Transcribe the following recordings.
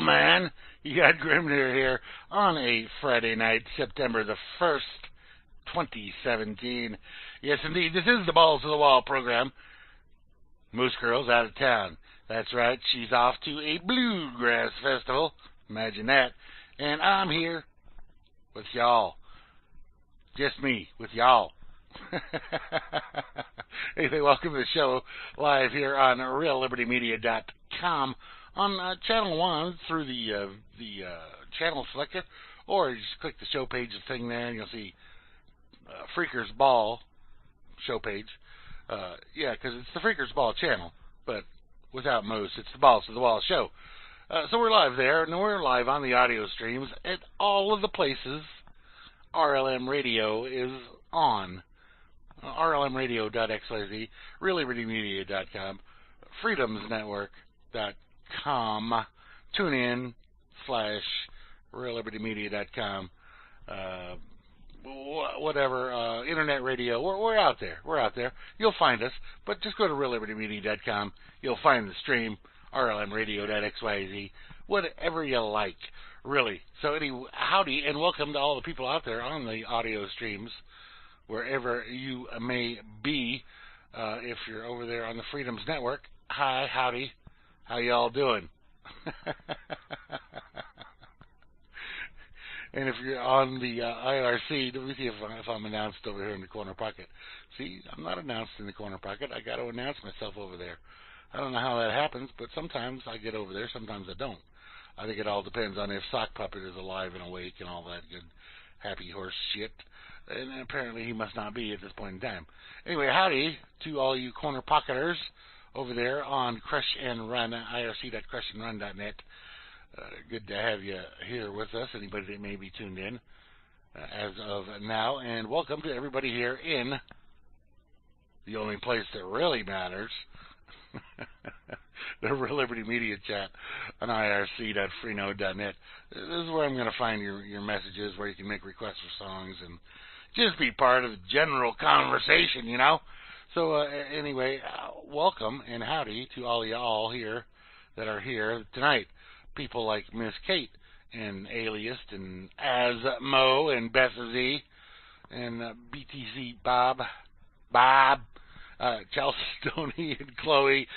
man. You got Grimnir here on a Friday night, September the 1st, 2017. Yes, indeed, this is the Balls to the Wall program. Moose Girl's out of town. That's right, she's off to a bluegrass festival. Imagine that. And I'm here with y'all. Just me, with y'all. Anyway, welcome to the show live here on RealLibertyMedia.com on Channel 1 through the channel selector, or you just click the show page thing there and you'll see Freeker's Ball show page. Yeah, because it's the Freeker's Ball channel, but without Moose, it's the Balls to the Wall show. So we're live there, and we're live on the audio streams at all of the places RLM Radio is on. RLMradio.xyz, RealLibertyMedia.com, FreedomsNetwork.com, TuneIn / RealLibertyMedia.com, whatever, Internet Radio. We're out there. We're out there. You'll find us, but just go to RealLibertyMedia.com. You'll find the stream, RLMradio.xyz, whatever you like, really. So anyway, howdy, and welcome to all the people out there on the audio streams, wherever you may be. If you're over there on the Freedoms Network, hi, howdy, how y'all doing? And if you're on the IRC, let me see if I'm announced over here in the corner pocket. See, I'm not announced in the corner pocket. I got to announce myself over there. I don't know how that happens, but sometimes I get over there, sometimes I don't. I think it all depends on if Sock Puppet is alive and awake and all that good happy horse shit. And apparently he must not be at this point in time. Anyway, howdy to all you corner pocketers over there on Crush and Run, irc.crushandrun.net. Good to have you here with us, anybody that may be tuned in as of now. And welcome to everybody here in the only place that really matters, the Real Liberty Media Chat on irc.freenode.net. This is where I'm going to find your messages, where you can make requests for songs and just be part of the general conversation, you know. So anyway, welcome and howdy to all y'all here that are here tonight. People like Miss Kate and Aliased and Asmo and Beth Z and BTC Bob, Chelsea Stoney and Chloe,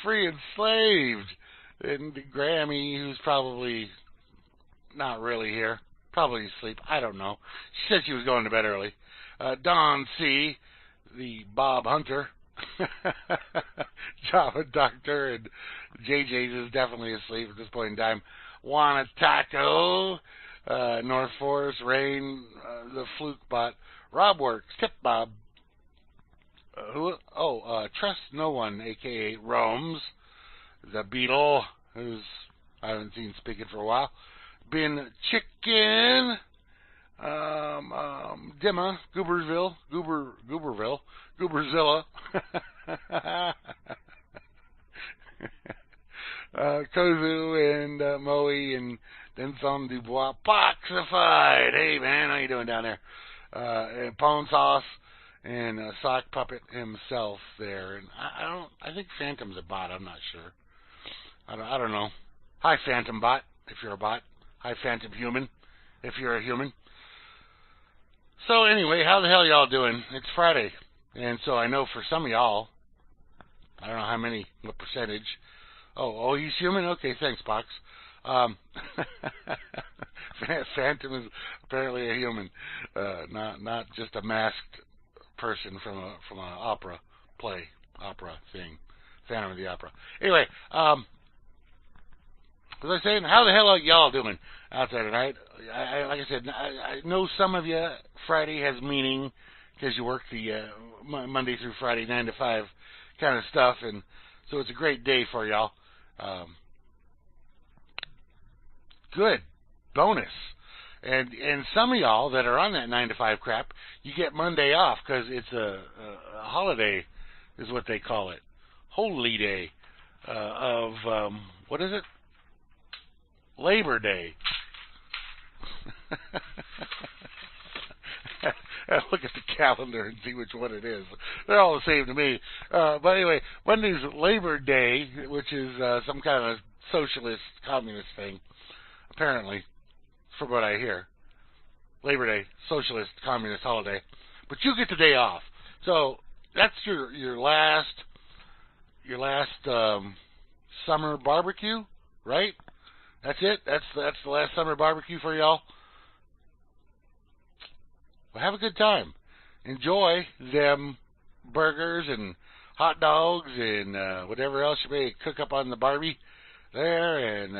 Free Enslaved, and Grammy, who's probably not really here. Probably asleep. I don't know. She said she was going to bed early. Don C., the Bob Hunter, Java Doctor, and JJ's is definitely asleep at this point in time. Juana Taco, North Forest, Rain, the Fluke Bot, Rob Works, Tip Bob, Trust No One, a.k.a. Rome's, the Beetle, who's I haven't seen speaking for a while, Bin Chicken, Dimma, Gooberzilla, Kozu and Moe and Denson Dubois, Poxified. Hey man, how you doing down there? And Pone Sauce and Sock Puppet himself there. And I think Phantom's a bot. I'm not sure. I don't know. Hi Phantom Bot, if you're a bot. Hi, Phantom Human, if you're a human. So anyway, how the hell y'all doing? It's Friday, and so I know for some of y'all, I don't know how many, what percentage. Oh, he's human? Okay, thanks, Box. Phantom is apparently a human, not just a masked person from an opera thing, Phantom of the Opera. Anyway, as I was saying, how the hell are y'all doing out there tonight? Like I said, I know some of you, Friday has meaning because you work the Monday through Friday, 9 to 5 kind of stuff, and so it's a great day for y'all. Good. Bonus. And some of y'all that are on that 9 to 5 crap, you get Monday off because it's a holiday, is what they call it. Holy Day of, what is it? Labor Day. Look at the calendar and see which one it is. They're all the same to me. But anyway, Monday's Labor Day, which is some kind of socialist, communist thing. Apparently, from what I hear. Labor Day, socialist, communist holiday. But you get the day off. So that's your last summer barbecue, right? That's it. That's the last summer barbecue for y'all. Well, have a good time. Enjoy them burgers and hot dogs and whatever else you may cook up on the Barbie there, and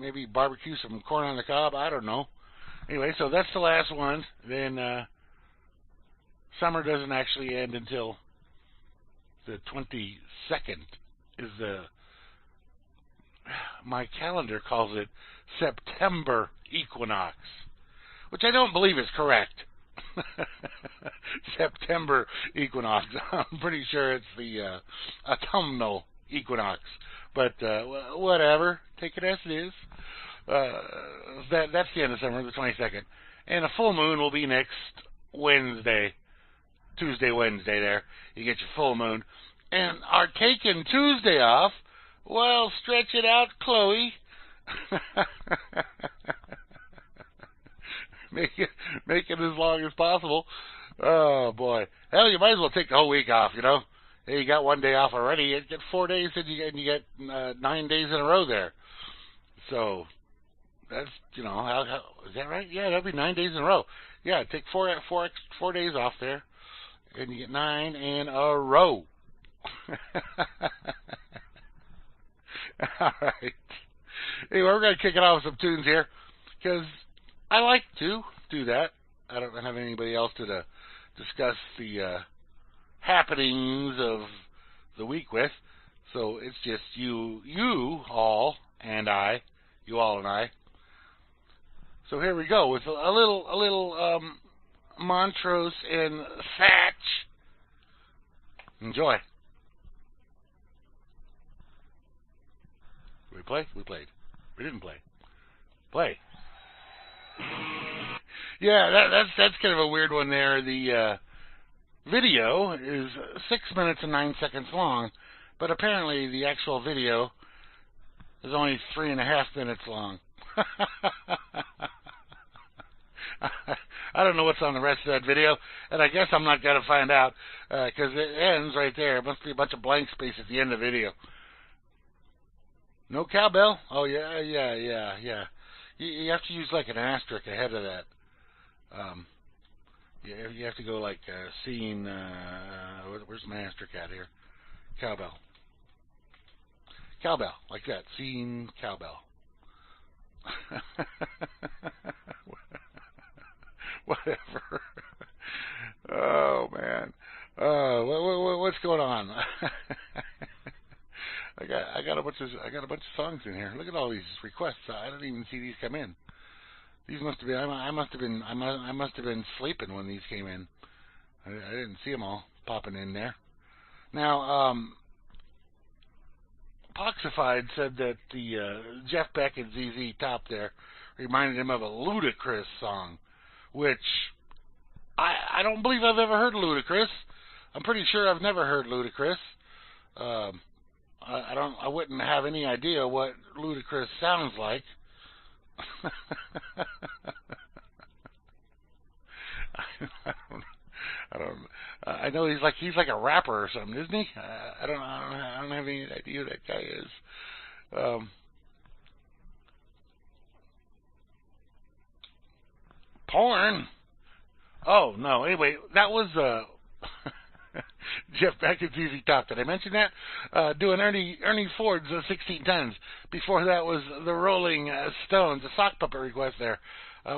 maybe barbecue some corn on the cob. I don't know. Anyway, so that's the last one. Then summer doesn't actually end until the 22nd. Is my calendar calls it September equinox, which I don't believe is correct. September equinox. I'm pretty sure it's the autumnal equinox, but whatever. Take it as it is. That's the end of summer, the 22nd, and a full moon will be next Wednesday, Tuesday, Wednesday. There, you get your full moon, and are taking Tuesday off. Well, stretch it out, Chloe. Make it as long as possible. Oh boy, hell, you might as well take the whole week off. You know, hey, you got one day off already. You get 4 days, and you get 9 days in a row there. So that's, you know, how is that right? Yeah, that'd be 9 days in a row. Yeah, take four days off there, and you get 9 in a row. All right. Anyway, we're going to kick it off with some tunes here, because I like to do that. I don't have anybody else to discuss the happenings of the week with, so it's just you all and I. So here we go with a little Montrose and Thatch. Enjoy. Did we play? We played. We didn't play. Play. Yeah, that's kind of a weird one there. The video is 6 minutes and 9 seconds long, but apparently the actual video is only 3.5 minutes long. I don't know what's on the rest of that video, and I guess I'm not going to find out, because it ends right there. It must be a bunch of blank space at the end of the video. No cowbell? Oh, yeah. You have to use like an asterisk ahead of that. You have to go like scene, where's my asterisk at here? Cowbell, like that. Scene, cowbell. Whatever. Oh man. What's going on? I got a bunch of songs in here. Look at all these requests. I didn't even see these come in. These must have been. I must have been sleeping when these came in. I didn't see them all popping in there. Now, Poxified said that the Jeff Beck and ZZ Top there reminded him of a Ludacris song, which I don't believe I've ever heard Ludacris. I'm pretty sure I've never heard Ludacris. I wouldn't have any idea what Ludacris sounds like. I know he's like a rapper or something, isn't he? I don't have any idea who that guy is. Porn. Oh no. Anyway, that was Jeff Beck and ZZ Top. Did I mention that? Doing Ernie Ford's 16 Tons. Before that was the Rolling Stones, a sock puppet request there,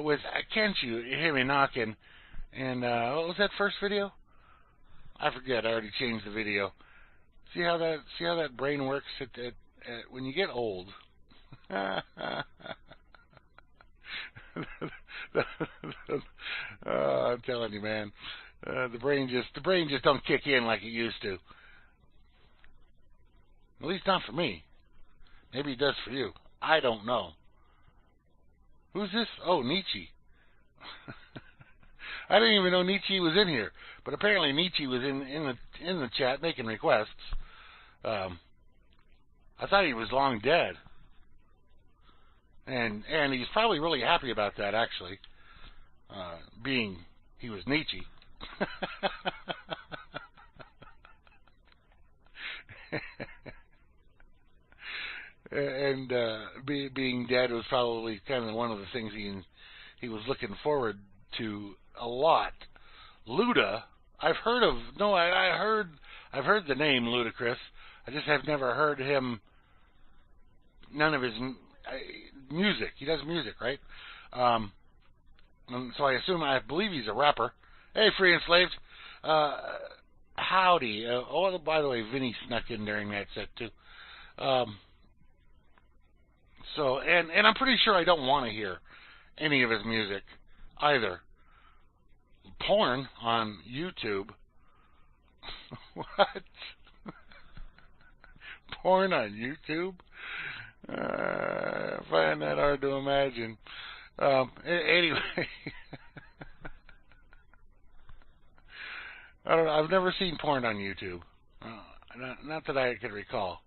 with Can't You Hear Me Knocking. And what was that first video? I forget. I already changed the video. See how that brain works at when you get old. I'm telling you, man. The brain just don't kick in like it used to. At least not for me. Maybe it does for you. I don't know. Who's this? Oh, Nietzsche. I didn't even know Nietzsche was in here, but apparently Nietzsche was in the chat making requests. I thought he was long dead. And he's probably really happy about that, actually, being he was Nietzsche. And being dead was probably kind of one of the things he was looking forward to a lot. Luda, I've heard of. No, I've heard the name Ludacris. I just have never heard him. None of his music. He does music, right? So I believe he's a rapper. Hey, Free Enslaved. Howdy. Oh, by the way, Vinny snuck in during that set too. So, and I'm pretty sure I don't want to hear any of his music either. Porn on YouTube. What? Porn on YouTube? I find that hard to imagine. Anyway, I don't know. I've never seen porn on YouTube. Not that I can recall.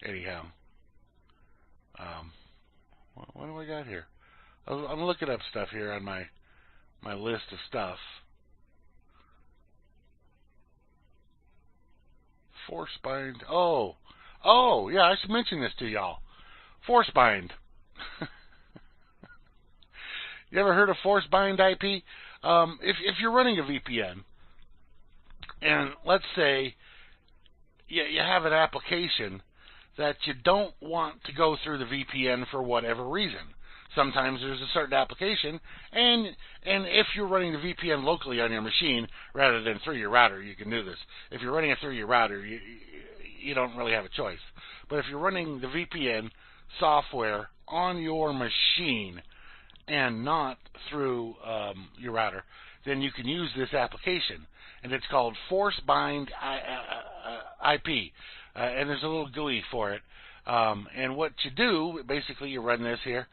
Anyhow, what do I got here? I'm looking up stuff here on my list of stuff. Forcebind. Oh, yeah. I should mention this to y'all. Forcebind. You ever heard of forcebindip? If you're running a VPN, and let's say you have an application that you don't want to go through the VPN for whatever reason. Sometimes there's a certain application, and if you're running the VPN locally on your machine rather than through your router, you can do this. If you're running it through your router, you don't really have a choice. But if you're running the VPN software on your machine and not through your router, then you can use this application, and it's called forcebindip. And there's a little GUI for it. And what you do, basically, you run this here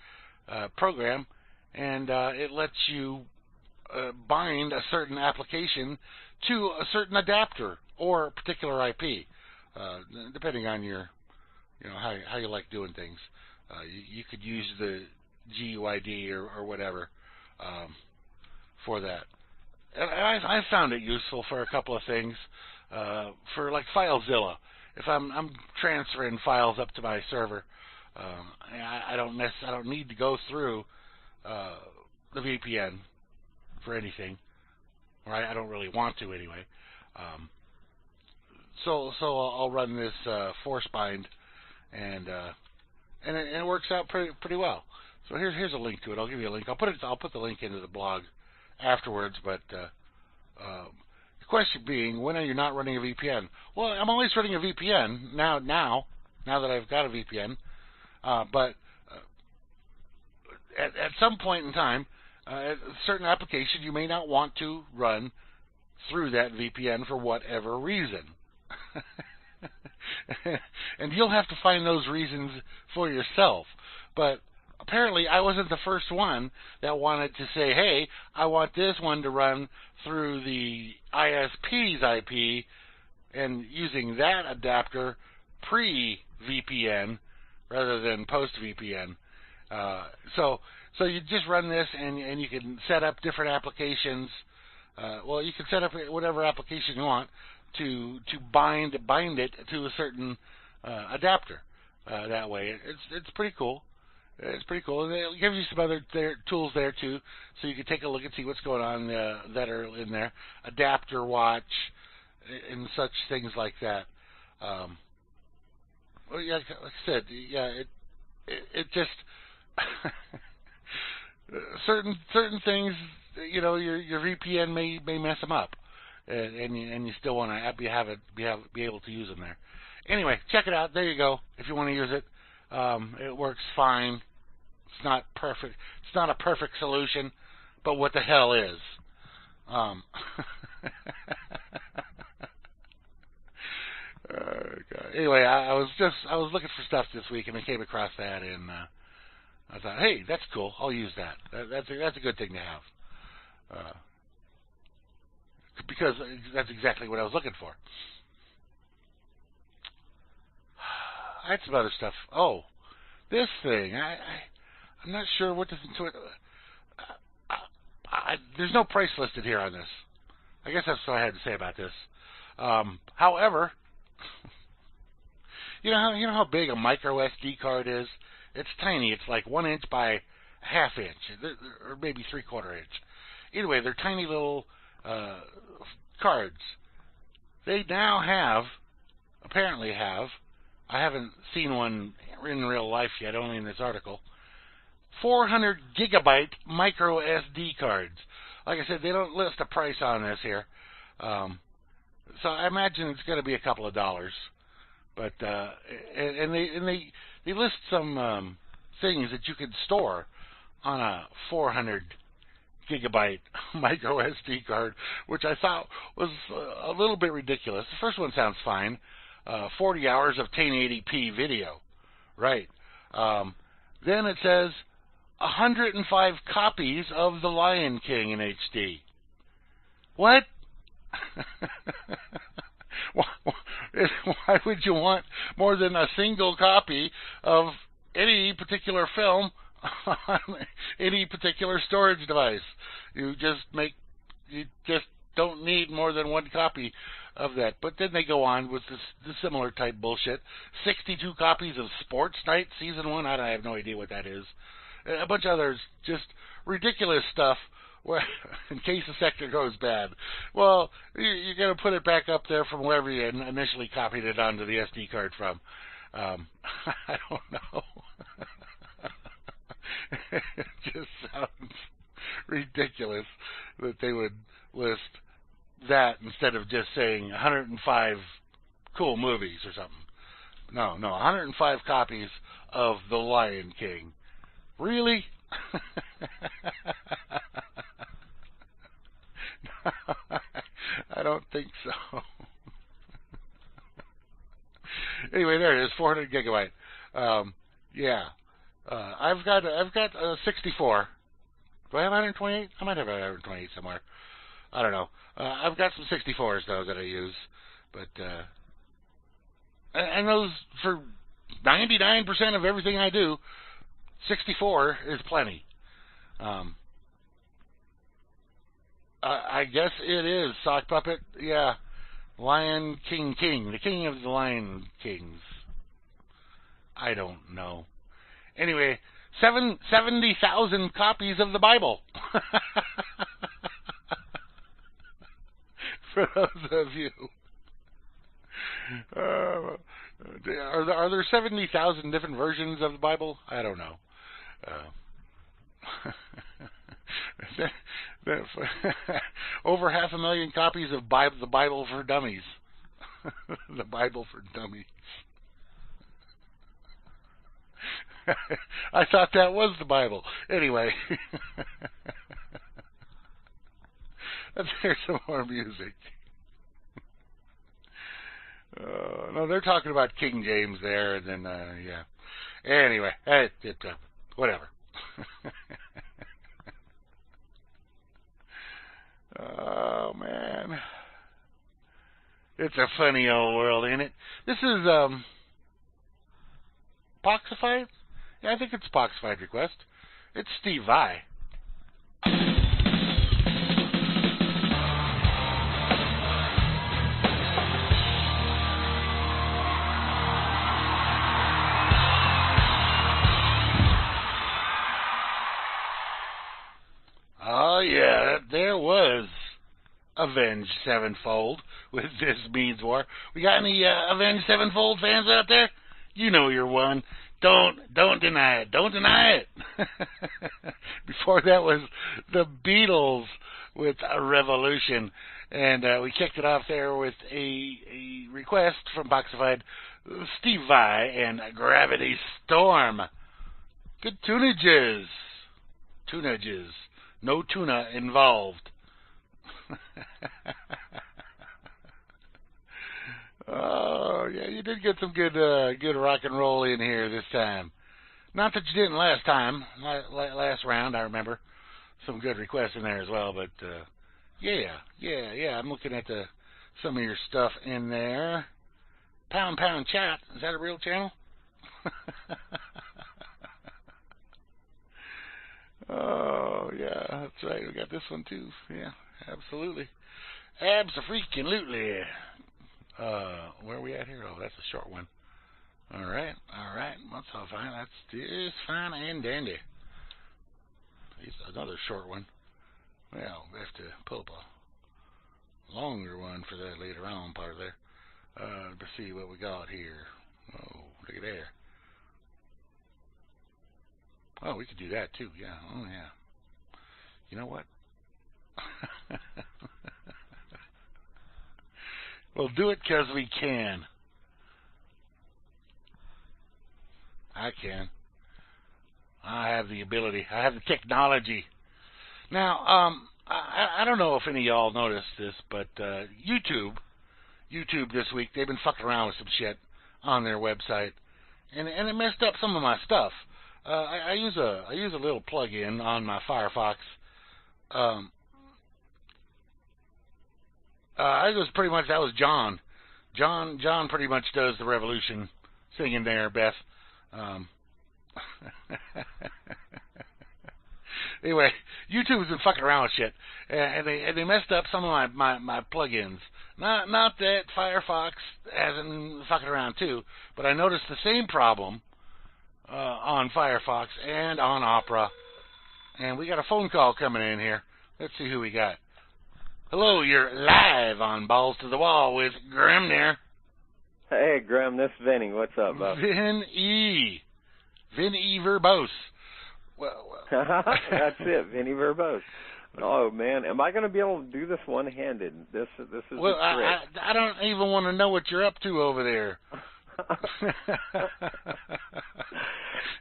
program, and it lets you bind a certain application to a certain adapter or a particular IP, depending on your, how you like doing things. You could use the GUID or whatever for that. And I found it useful for a couple of things. For like FileZilla, if I'm transferring files up to my server, I don't need to go through the VPN for anything, or I don't really want to anyway. So I'll run this forcebind, and it works out pretty well. So here's a link to it. I'll give you a link. I'll put the link into the blog afterwards. But the question being, when are you not running a VPN? Well, I'm always running a VPN now that I've got a VPN. But at some point in time, a certain application you may not want to run through that VPN for whatever reason. And you'll have to find those reasons for yourself. But apparently I wasn't the first one that wanted to say, hey, I want this one to run through the ISP's IP and using that adapter pre-VPN rather than post-VPN. So you just run this, and you can set up different applications. Well, you can set up whatever application you want to bind it to a certain adapter. That way, it's pretty cool. It's pretty cool. And it'll give you some other tools there too, so you can take a look and see what's going on that are in there. Adapter watch and such things like that. Well, yeah, like I said, yeah, it just certain things, your VPN may mess them up, and you still want to be able to use them there. Anyway, check it out. There you go. If you want to use it, it works fine. It's not perfect. It's not a perfect solution, but what the hell is? Anyway, I was looking for stuff this week, and I came across that, and I thought, hey, that's cool. I'll use that. That's a good thing to have, because that's exactly what I was looking for. I had some other stuff. Oh, this thing. I'm not sure what to there's no price listed here on this. I guess that's what I had to say about this. However, you know how big a micro SD card is? It's tiny. It's like 1 inch by a ½ inch, or maybe 3/4 inch. Either way, they're tiny little cards. They now apparently have, I haven't seen one in real life yet, only in this article, 400 gigabyte micro SD cards. Like I said, they don't list a price on this here. So I imagine it's going to be a couple of dollars. But and they list some things that you could store on a 400 gigabyte micro SD card, which I thought was a little bit ridiculous. The first one sounds fine. 40 hours of 1080p video. Right. Then it says 105 copies of The Lion King in HD. What? Why would you want more than a single copy of any particular film on any particular storage device? You just don't need more than one copy of that. But then they go on with the similar type bullshit. 62 copies of Sports Night Season 1. I have no idea what that is. A bunch of others, just ridiculous stuff where, in case the sector goes bad. Well, you're going to put it back up there from wherever you initially copied it onto the SD card from. I don't know. It just sounds ridiculous that they would list that instead of just saying 105 cool movies or something. No, 105 copies of The Lion King. Really? I don't think so. Anyway, there it is, 400 gigabyte. Yeah. I've got 64. Do I have 128? I might have 128 somewhere. I don't know. I've got some 64s though that I use, but and those, for 99% of everything I do, 64 is plenty. I guess it is Sock Puppet. Yeah, Lion King, the king of the Lion Kings. I don't know. Anyway, 70,000 copies of the Bible. For those of you. Are there 70,000 different versions of the Bible? I don't know. Over 500,000 copies of the Bible for Dummies. The Bible for Dummies. I thought that was the Bible. Anyway. Let's hear some more music. No, they're talking about King James there, and then, yeah. Anyway, whatever. Oh, man. It's a funny old world, ain't it? This is, Poxified? Yeah, I think it's Poxified request. It's Steve Vai. Oh, yeah, there was Avenged Sevenfold with This Means War. We got any Avenged Sevenfold fans out there? You know you're one. Don't deny it. Don't deny it. Before that was the Beatles with A Revolution. And we kicked it off there with a request from Boxified, Steve Vai and Gravity Storm. Good tunages. No tuna involved. Oh, yeah, you did get some good rock and roll in here this time. Not that you didn't last time. Last round, I remember. Some good requests in there as well, but yeah. I'm looking at some of your stuff in there. Pound Chat. Is that a real channel? Oh, yeah, that's right. We got this one, too. Yeah, absolutely. Abso-freaking-lutely. Where are we at here? Oh, that's a short one. All right. That's all fine. That's just fine and dandy. Here's another short one. Well, we have to pull up a longer one for that later on part there. Let's see what we got here. Oh, look at there. Oh, we could do that too. Yeah. Oh, yeah. You know what? We'll do it because we can. I can. I have the ability. I have the technology. Now, I don't know if any of y'all noticed this, but YouTube this week, they've been fucking around with some shit on their website, and it messed up some of my stuff. I use a little plug-in on my Firefox. That was John. John pretty much does the revolution singing there, Beth. Anyway, YouTube's been fucking around with shit, and they messed up some of my plugins. Not that Firefox hasn't been fucking around too, but I noticed the same problem on Firefox and on Opera. And we got a phone call coming in here. Let's see who we got. Hello, you're live on Balls to the Wall with Grimnir. Hey, Grim, this is Vinny. What's up, bud? Vinny Verbose. Well. That's it, Vinny Verbose. Oh, man. Am I going to be able to do this one-handed? This is well, the trick. I don't even want to know what you're up to over there.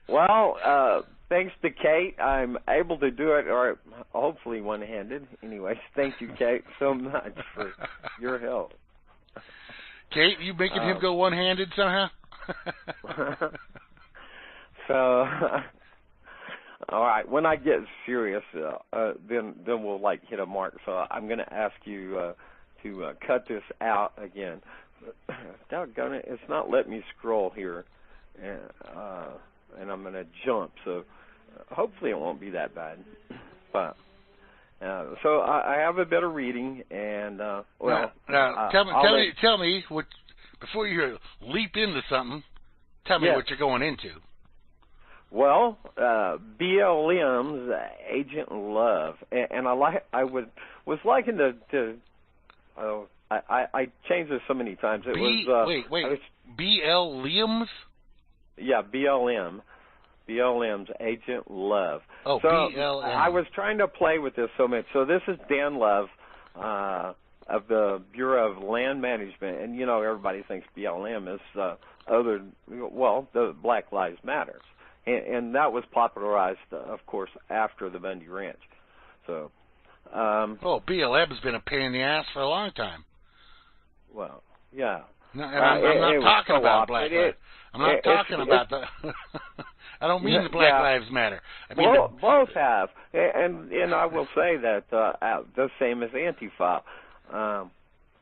Well, thanks to Kate, I'm able to do it, or hopefully one-handed. Anyways, thank you, Kate, so much for your help. Kate, you making him go one-handed somehow? So, all right. When I get serious, then we'll hit a mark. So I'm going to ask you to cut this out again. Doggone it, it's not letting me scroll here, and I'm going to jump. So hopefully it won't be that bad. But so I have a better reading, and tell me what before you leap into something. Tell me what you're going into. Well, BLM's Agent Love, and I was liking I changed this so many times. It was BLM's. Yeah, BLM's Agent Love. Oh, so BLM. I was trying to play with this so much. So this is Dan Love of the Bureau of Land Management, and everybody thinks BLM is the Black Lives Matter. And that was popularized, of course, after the Bundy Ranch. So, BLM's been a pain in the ass for a long time. Well, yeah. No, and I'm not talking about Black Lives. I'm not talking about the. I don't mean the Black Lives Matter. I mean both have, and I will say that the same as Antifa.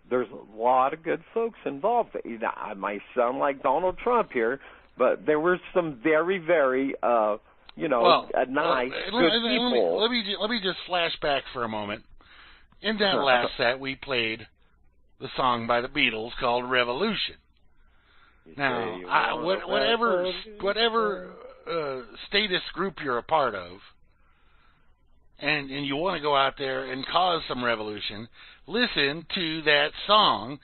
There's a lot of good folks involved. I might sound like Donald Trump here, but there were some very, very, nice, good people. Let me just flash back for a moment. In that last set, we played the song by the Beatles called Revolution. Now, whatever status group you're a part of, and you want to go out there and cause some revolution, listen to that song,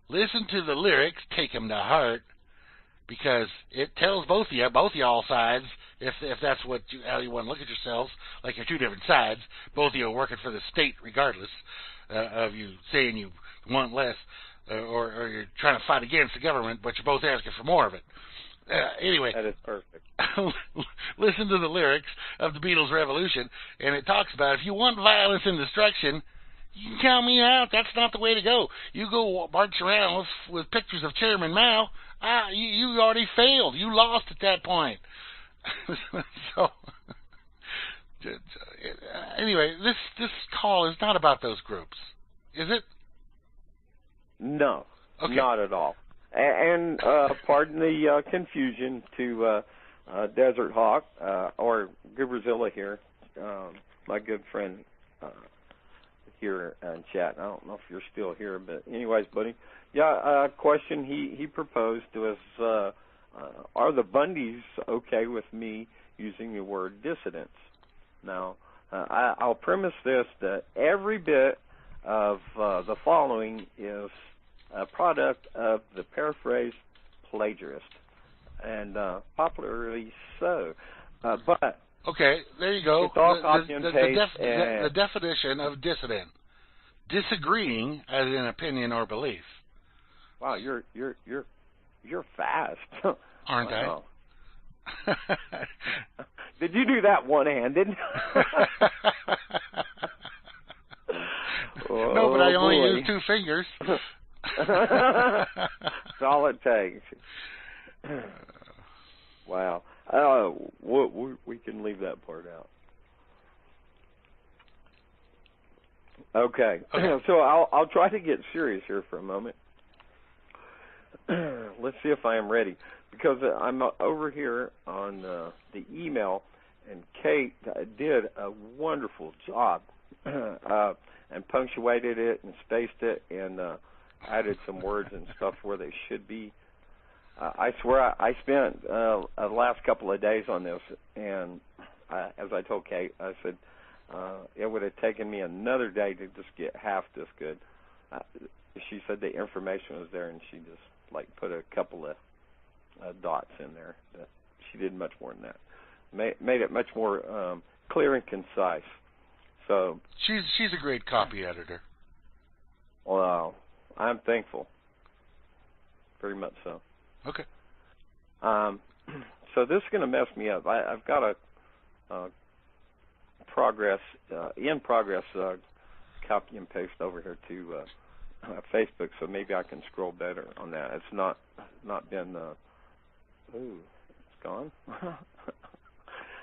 listen to the lyrics, take them to heart, because it tells both y'all sides, if that's how you want to look at yourselves, like you're two different sides, both of you are working for the state regardless of you saying you want less, or you're trying to fight against the government, but you're both asking for more of it. Anyway, that is perfect. Listen to the lyrics of the Beatles' Revolution, and it talks about if you want violence and destruction, you can count me out. That's not the way to go. You go march around with pictures of Chairman Mao. You already failed. You lost at that point. So, anyway, this call is not about those groups, is it? No, okay. Not at all. And pardon the confusion to Desert Hawk or Gibberzilla here, my good friend here in chat. I don't know if you're still here, but anyways, buddy. Yeah, a question he proposed was, are the Bundys okay with me using the word dissidents? Now, I'll premise this, that every bit of the following is a product of the paraphrase plagiarist, and popularly so. But okay, there you go. It's all copy and paste. The definition of dissident: disagreeing as an opinion or belief. Wow, you're fast, aren't wow. I? Did you do that one-handed? No, but I only use 2 fingers. That's all it takes. Wow. We can leave that part out. Okay. So I'll try to get serious here for a moment. Let's see if I am ready, because I'm over here on the email, and Kate did a wonderful job and punctuated it and spaced it and added some words and stuff where they should be. I swear I spent the last couple of days on this, and as I told Kate, I said it would have taken me another day to just get half this good. She said the information was there, and she just put a couple of dots in there. But she did much more than that. Made it much more clear and concise. So she's a great copy editor. Well, I'm thankful. Very much so. Okay. So this is going to mess me up. I've got a in progress copy and paste over here to Facebook, so maybe I can scroll better on that. It's not been. Ooh, it's gone.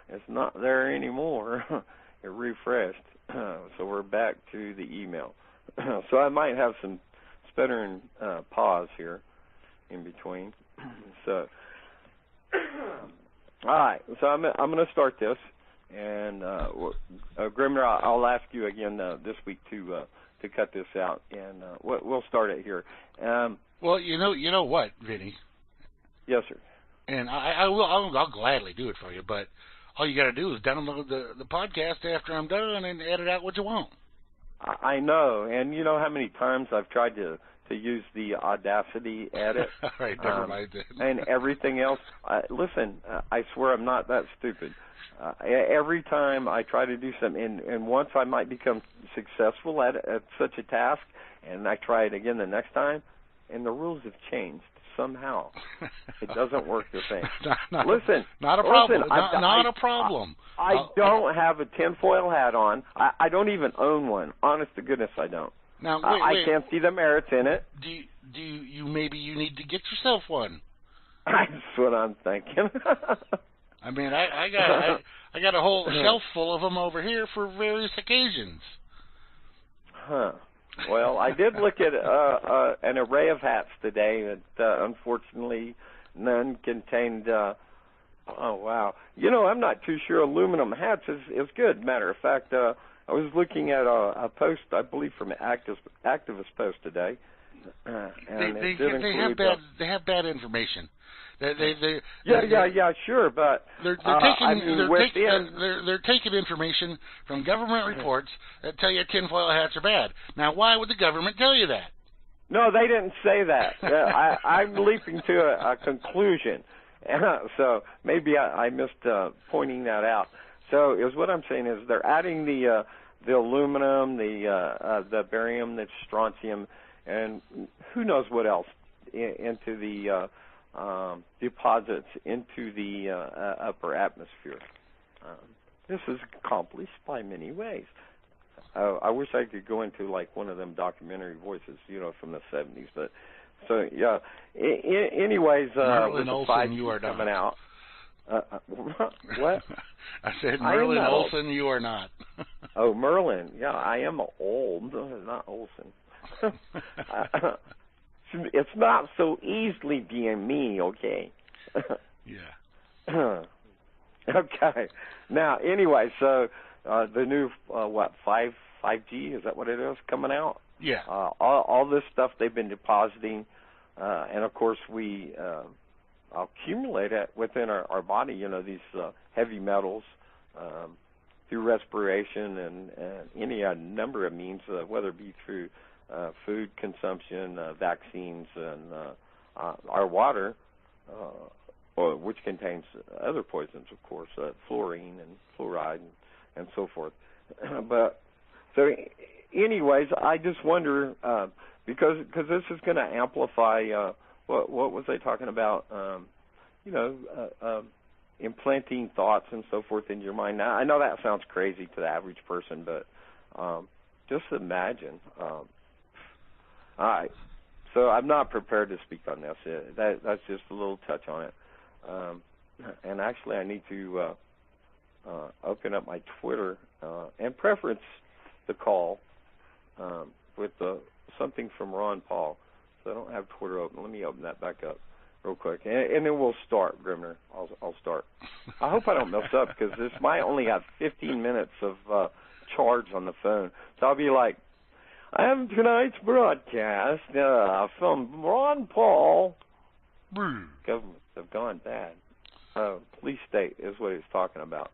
It's not there anymore. It refreshed, so we're back to the email. So I might have some stuttering pause here in between. So, all right. So I'm going to start this, and Grimnir, I'll ask you again this week to cut this out, and we'll start it here. Well, you know what, Vinny? Yes, sir. And I'll gladly do it for you, but all you got to do is download the podcast after I'm done and edit out what you want. I know, and you know how many times I've tried to use the Audacity edit. All right, never mind that. And everything else. Listen, I swear I'm not that stupid. Every time I try to do something, and once I might become successful at such a task, and I try it again the next time, and the rules have changed somehow. It doesn't work the same. Listen, not a problem. Listen, not a problem. I don't have a tinfoil hat on. I don't even own one. Honest to goodness, I don't. Now, wait. I can't see the merits in it. Do you maybe you need to get yourself one? That's what I'm thinking. I mean, I got a whole shelf full of them over here for various occasions. Huh. Well, I did look at an array of hats today that unfortunately none contained. Oh wow! You know, I'm not too sure aluminum hats is good. Matter of fact, I was looking at a post, I believe, from an activist post today. And they have bad information. Yeah, sure, but they're taking information from government reports that tell you tinfoil hats are bad. Now, why would the government tell you that? No, they didn't say that. I'm leaping to a conclusion, so maybe I missed pointing that out. So, what I'm saying is they're adding the aluminum, the barium, the strontium, and who knows what else into the deposits into the upper atmosphere. This is accomplished by many ways. I wish I could go into like one of them documentary voices, from the 70s. But so yeah. Anyways, Merlin with the Olsen, you are coming not. out. What? I said Merlin Olsen, you are not. Oh, Merlin. Yeah, I am old, not Olsen. It's not so easily being me, okay? Yeah. Okay. Now, anyway, so the new 5G, is that what it is, coming out? Yeah. All this stuff they've been depositing, and of course we accumulate it within our body. These heavy metals through respiration and any number of means, whether it be through food consumption, vaccines, and our water, which contains other poisons, of course, fluorine and fluoride and so forth. But so, anyways, I just wonder because this is going to amplify what was I talking about? Implanting thoughts and so forth in your mind. Now, I know that sounds crazy to the average person, but just imagine. All right. So I'm not prepared to speak on this. That's just a little touch on it. And actually, I need to open up my Twitter and preference the call with something from Ron Paul. So I don't have Twitter open. Let me open that back up real quick, and then we'll start, Grimnir. I'll start. I hope I don't mess up because this might only have 15 minutes of charge on the phone. So I'll be like, I have tonight's broadcast from Ron Paul. Governments have gone bad. Police state is what he's talking about.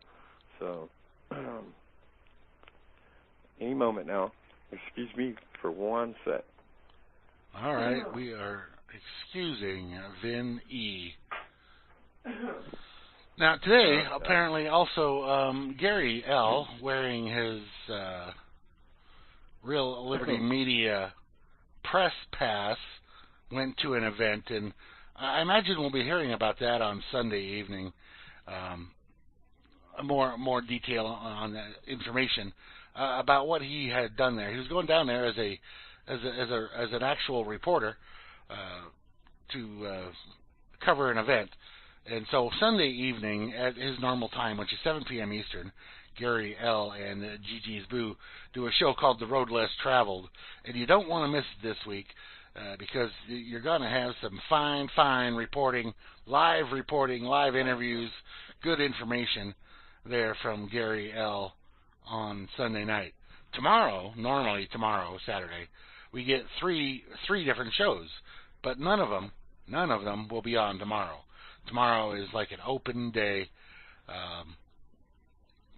So any moment now. Excuse me for 1 sec. All right, we are excusing Vin E. Now today, apparently, also Gary L. wearing his Real Liberty Media press pass went to an event, and I imagine we'll be hearing about that on Sunday evening. More detail on that information about what he had done there. He was going down there as an actual reporter to cover an event. And so Sunday evening at his normal time, which is 7 p.m. Eastern, Gary L. and Gigi's Boo do a show called The Road Less Traveled. And you don't want to miss it this week because you're going to have some fine reporting, live interviews, good information there from Gary L. on Sunday night. Normally tomorrow, Saturday, we get three different shows, but none of them will be on tomorrow. Tomorrow is like an open day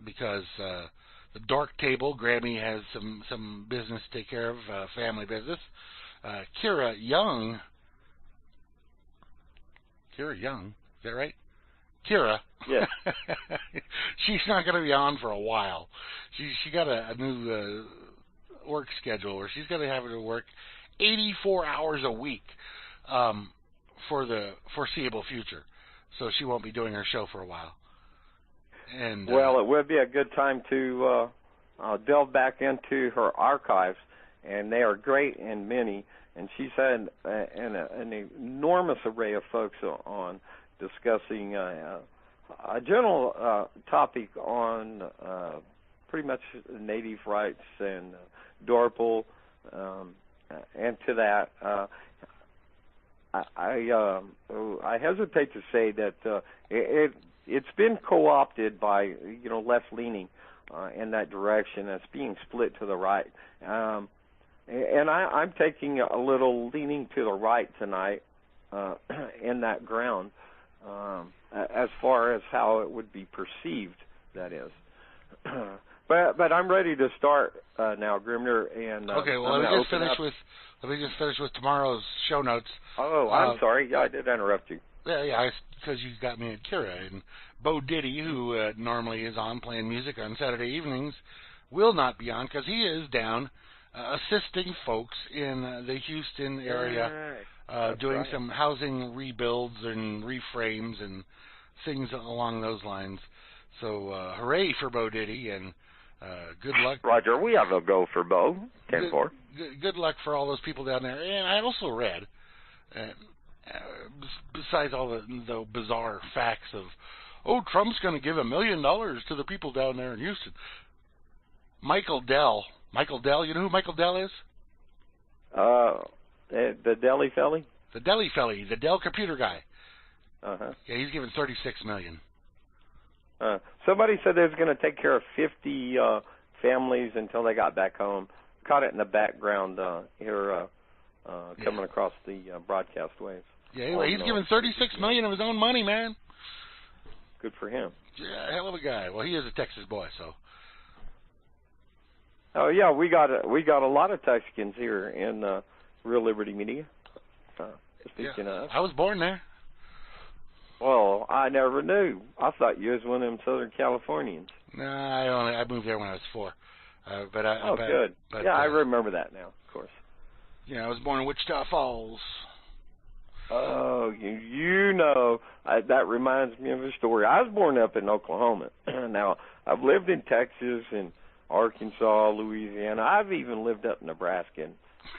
because the Dork Table, Grammy has some business to take care of, family business. Kira Young, is that right? Kira. Yeah. She's not going to be on for a while. She got a new work schedule where she's going to have to work 84 hours a week for the foreseeable future. So she won't be doing her show for a while. And well, it would be a good time to delve back into her archives, and they are great and many. And she's had an enormous array of folks on discussing a general topic on pretty much native rights and DORPL, and to that, I hesitate to say that it's been co-opted by left leaning in that direction. It's being split to the right, and I'm taking a little leaning to the right tonight in that ground. As far as how it would be perceived, that is. But I'm ready to start now, Grimnir. And okay, well, let me just finish with tomorrow's show notes. Oh, I'm sorry. Yeah, I did interrupt you. Yeah, because you got me at Kira. And Bo Diddy, who normally is on playing music on Saturday evenings, will not be on because he is down assisting folks in the Houston area, doing some housing rebuilds and reframes and things along those lines. So hooray for Bo Diddy, and good luck. Roger, we have a go for Bo. 10-4. Good luck for all those people down there. And I also read, besides all the bizarre facts of, Trump's going to give $1 million to the people down there in Houston. Michael Dell, you know who Michael Dell is? The Deli Felly? The Deli Felly, the Dell computer guy. Uh-huh. Yeah, he's given $36 million. Somebody said they was going to take care of 50 families until they got back home. Caught it in the background here coming across the broadcast waves. Yeah, anyway, he's given $36 million of his own money, man. Good for him. Yeah, hell of a guy. Well, he is a Texas boy, so. Oh yeah, we got a lot of Texans here in Real Liberty Media. Speaking of, I was born there. Well, I never knew. I thought you was one of them Southern Californians. No, I moved there when I was 4. Good. But, I remember that now, of course. Yeah, I was born in Wichita Falls. Oh, you know, that reminds me of a story. I was born up in Oklahoma. Now, I've lived in Texas and Arkansas, Louisiana. I've even lived up in Nebraska and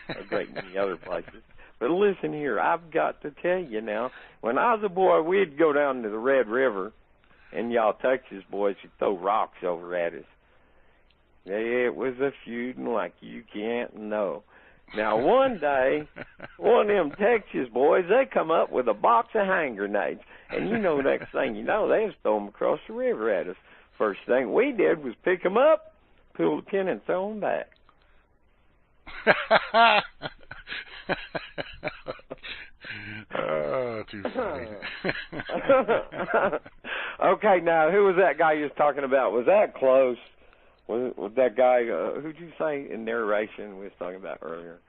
a great many other places. But listen here, I've got to tell you now, when I was a boy, we'd go down to the Red River, and y'all Texas boys would throw rocks over at us. It was a feuding like you can't know. Now, one day, one of them Texas boys, they come up with a box of hand grenades. And you know, next thing you know, they was throwing them across the river at us. First thing we did was pick them up, pull the pin, and throw them back. Oh, too funny. Okay, now, who was that guy you was talking about? Was that close? Was that guy, who'd you say in narration we was talking about earlier?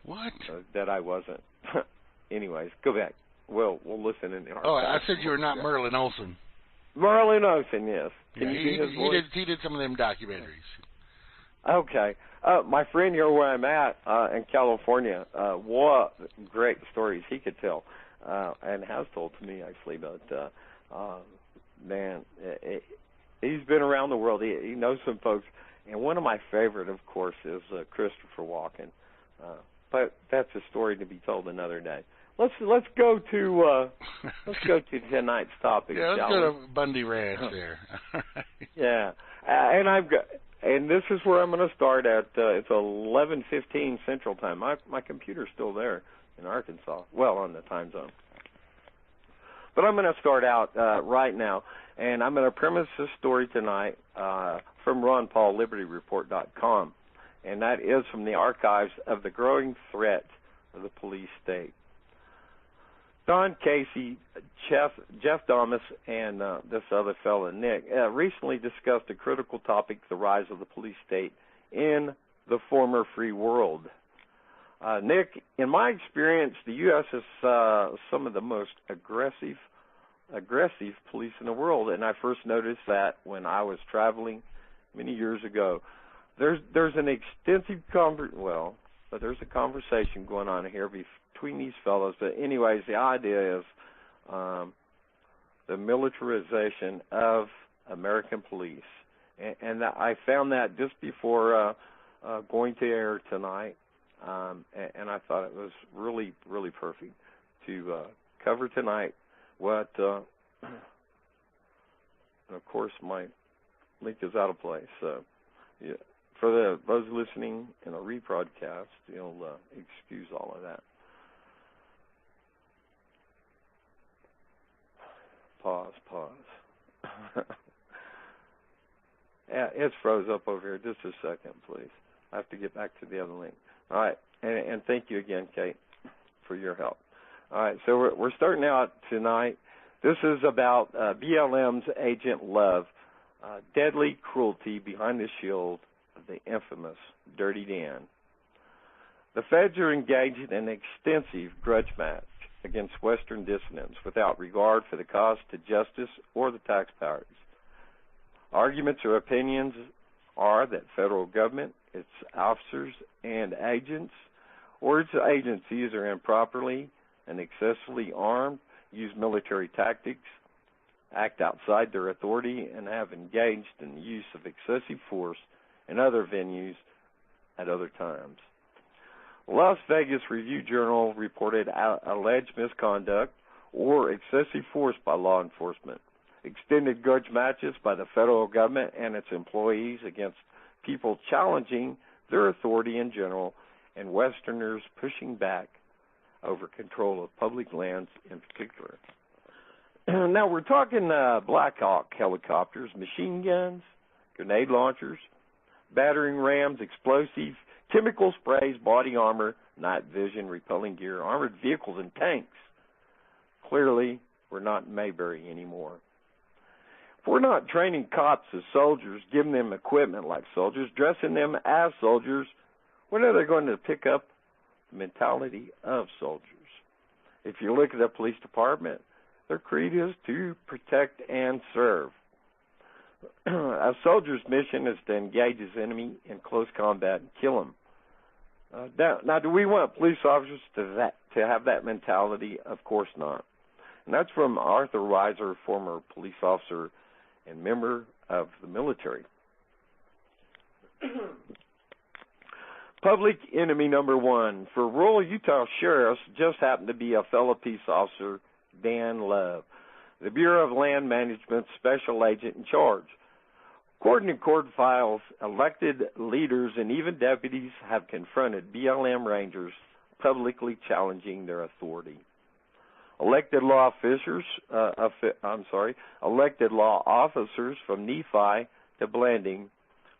What? That I wasn't. Anyways, go back. We'll listen in the archives. Oh, I said you were not Merlin Olsen. Merlin Olsen, yes. Can you do his voice? He did some of them documentaries. Okay. My friend here where I'm at in California, what great stories he could tell, and has told to me, actually, but, man, he's been around the world. He knows some folks, and one of my favorite, of course, is Christopher Walken. But that's a story to be told another day. Let's go to tonight's topic. Yeah, let's go to Bundy Ranch there. Yeah, and this is where I'm going to start at. It's 11:15 Central Time. My computer's still there in Arkansas. Well, on the time zone. But I'm going to start out right now, and I'm going to premise this story tonight from Ron Paul, LibertyReport.com, and that is from the archives of the growing threat of the police state. Don Casey, Jeff Thomas, and this other fellow, Nick, recently discussed a critical topic, the rise of the police state in the former free world. Nick, in my experience, the U.S. is some of the most aggressive police in the world, and I first noticed that when I was traveling many years ago. There's an extensive there's a conversation going on here between these fellows. But anyways, the idea is the militarization of American police, and I found that just before going to air tonight, and I thought it was really, really perfect to cover tonight. What, and of course, my link is out of place. So, yeah. For those listening in a rebroadcast, you'll excuse all of that. Pause. Yeah, it's froze up over here. Just a second, please. I have to get back to the other link. All right, and thank you again, Kate, for your help. All right, so we're starting out tonight. This is about BLM's Agent Love, deadly cruelty behind the shield of the infamous Dirty Dan. The feds are engaged in an extensive grudge match against Western dissidents without regard for the cost to justice or the taxpayers. Arguments or opinions are that federal government, its officers and agents, or its agencies are improperly and excessively armed, use military tactics, act outside their authority, and have engaged in the use of excessive force in other venues at other times. Las Vegas Review-Journal reported alleged misconduct or excessive force by law enforcement, extended grudge matches by the federal government and its employees against people challenging their authority in general, and Westerners pushing back over control of public lands in particular. Now we're talking Black Hawk helicopters, machine guns, grenade launchers, battering rams, explosives, chemical sprays, body armor, night vision, repelling gear, armored vehicles, and tanks. Clearly, we're not in Mayberry anymore. If we're not training cops as soldiers, giving them equipment like soldiers, dressing them as soldiers, when are they going to pick up the mentality of soldiers? If you look at the police department, their creed is to protect and serve. A soldier's mission is to engage his enemy in close combat and kill him. Now, do we want police officers to have that mentality? Of course not. And that's from Arthur Weiser, former police officer and member of the military. Public enemy number one for rural Utah sheriffs just happened to be a fellow peace officer, Dan Love, the Bureau of Land Management's special agent in charge. According to court files, elected leaders and even deputies have confronted BLM rangers, publicly challenging their authority. Elected law officers from Nephi to Blanding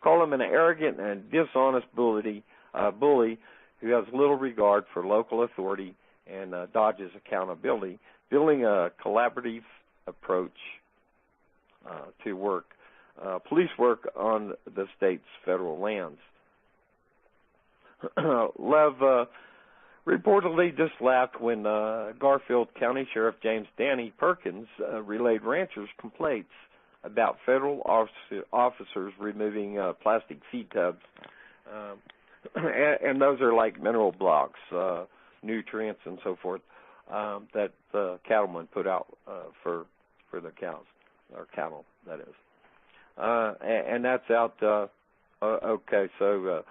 call him an arrogant and dishonest bully who has little regard for local authority and dodges accountability, building a collaborative approach to police work on the state's federal lands. Love reportedly just laughed when Garfield County Sheriff James Danny Perkins relayed ranchers' complaints about federal officers removing plastic feed tubs, and those are like mineral blocks, nutrients, and so forth that the cattlemen put out for the cows, or cattle, that is. And that's out, okay, so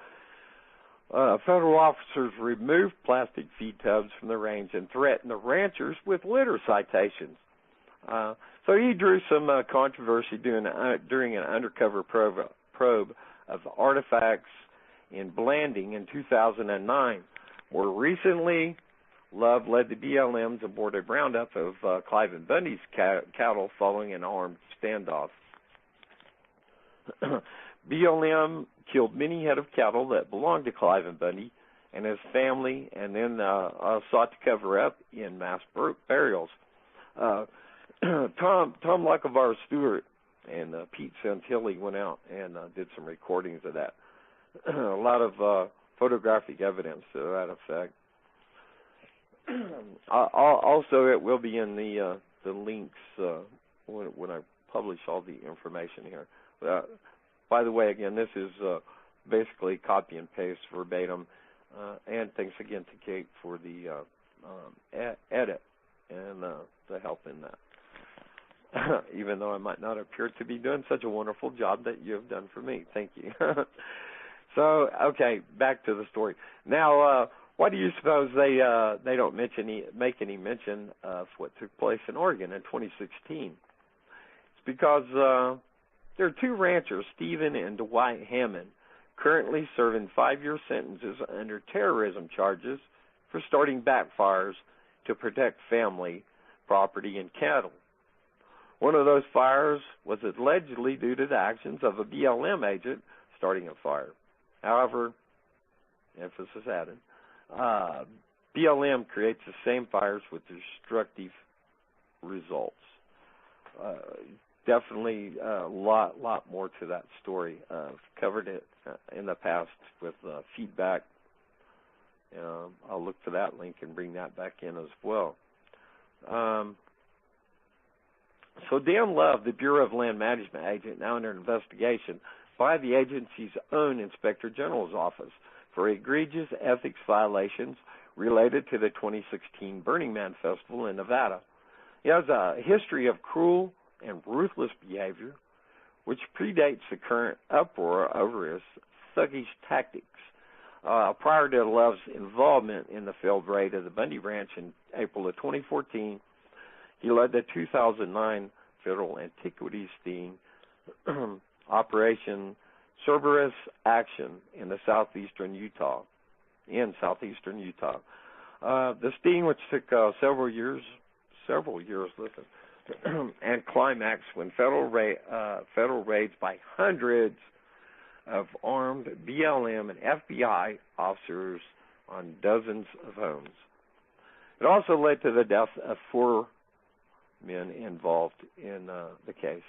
federal officers removed plastic feed tubs from the range and threatened the ranchers with litter citations. So he drew some controversy during an undercover probe of artifacts in Blanding in 2009. More recently, Love led the BLMs aboard a roundup of Clive and Bundy's cattle following an armed standoff. BLM killed many head of cattle that belonged to Clive and Bundy and his family, and then sought to cover up in mass burials. Tom Lockevar Stewart and Pete Santilli went out and did some recordings of that. A lot of photographic evidence to that effect. Also, it will be in the links when I publish all the information here. By the way, again, this is basically copy and paste verbatim. And thanks again to Kate for the edit and the help in that. Even though I might not appear to be doing such a wonderful job that you have done for me. Thank you. So, okay, back to the story. Now, why do you suppose they don't make any mention of what took place in Oregon in 2016? It's because there are two ranchers, Stephen and Dwight Hammond, currently serving 5-year sentences under terrorism charges for starting backfires to protect family, property, and cattle. One of those fires was allegedly due to the actions of a BLM agent starting a fire. However, emphasis added, BLM creates the same fires with destructive results. Definitely a lot more to that story. I've covered it in the past with feedback. I'll look for that link and bring that back in as well. So Dan Love, the Bureau of Land Management agent, now under investigation by the agency's own Inspector General's office for egregious ethics violations related to the 2016 Burning Man Festival in Nevada. He has a history of cruel and ruthless behavior, which predates the current uproar over his thuggish tactics. Prior to Love's involvement in the failed raid of the Bundy Ranch in April of 2014, he led the 2009 federal antiquities sting Operation Cerberus Action in southeastern Utah. The sting, which took several years, and climaxed when federal raids by hundreds of armed BLM and FBI officers on dozens of homes. It also led to the death of 4 men involved in the case.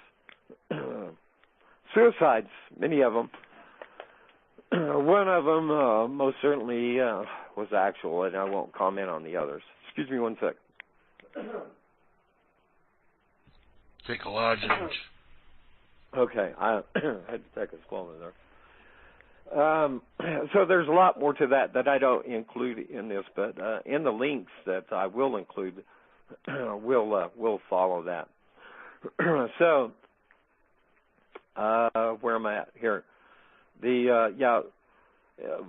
Suicides, many of them. One of them most certainly was actual, and I won't comment on the others. Excuse me one sec. Take a lodging. Okay, I had to take a swallow there. So there's a lot more to that I don't include in this, but in the links that I will include, we'll follow that. So where am I at here? The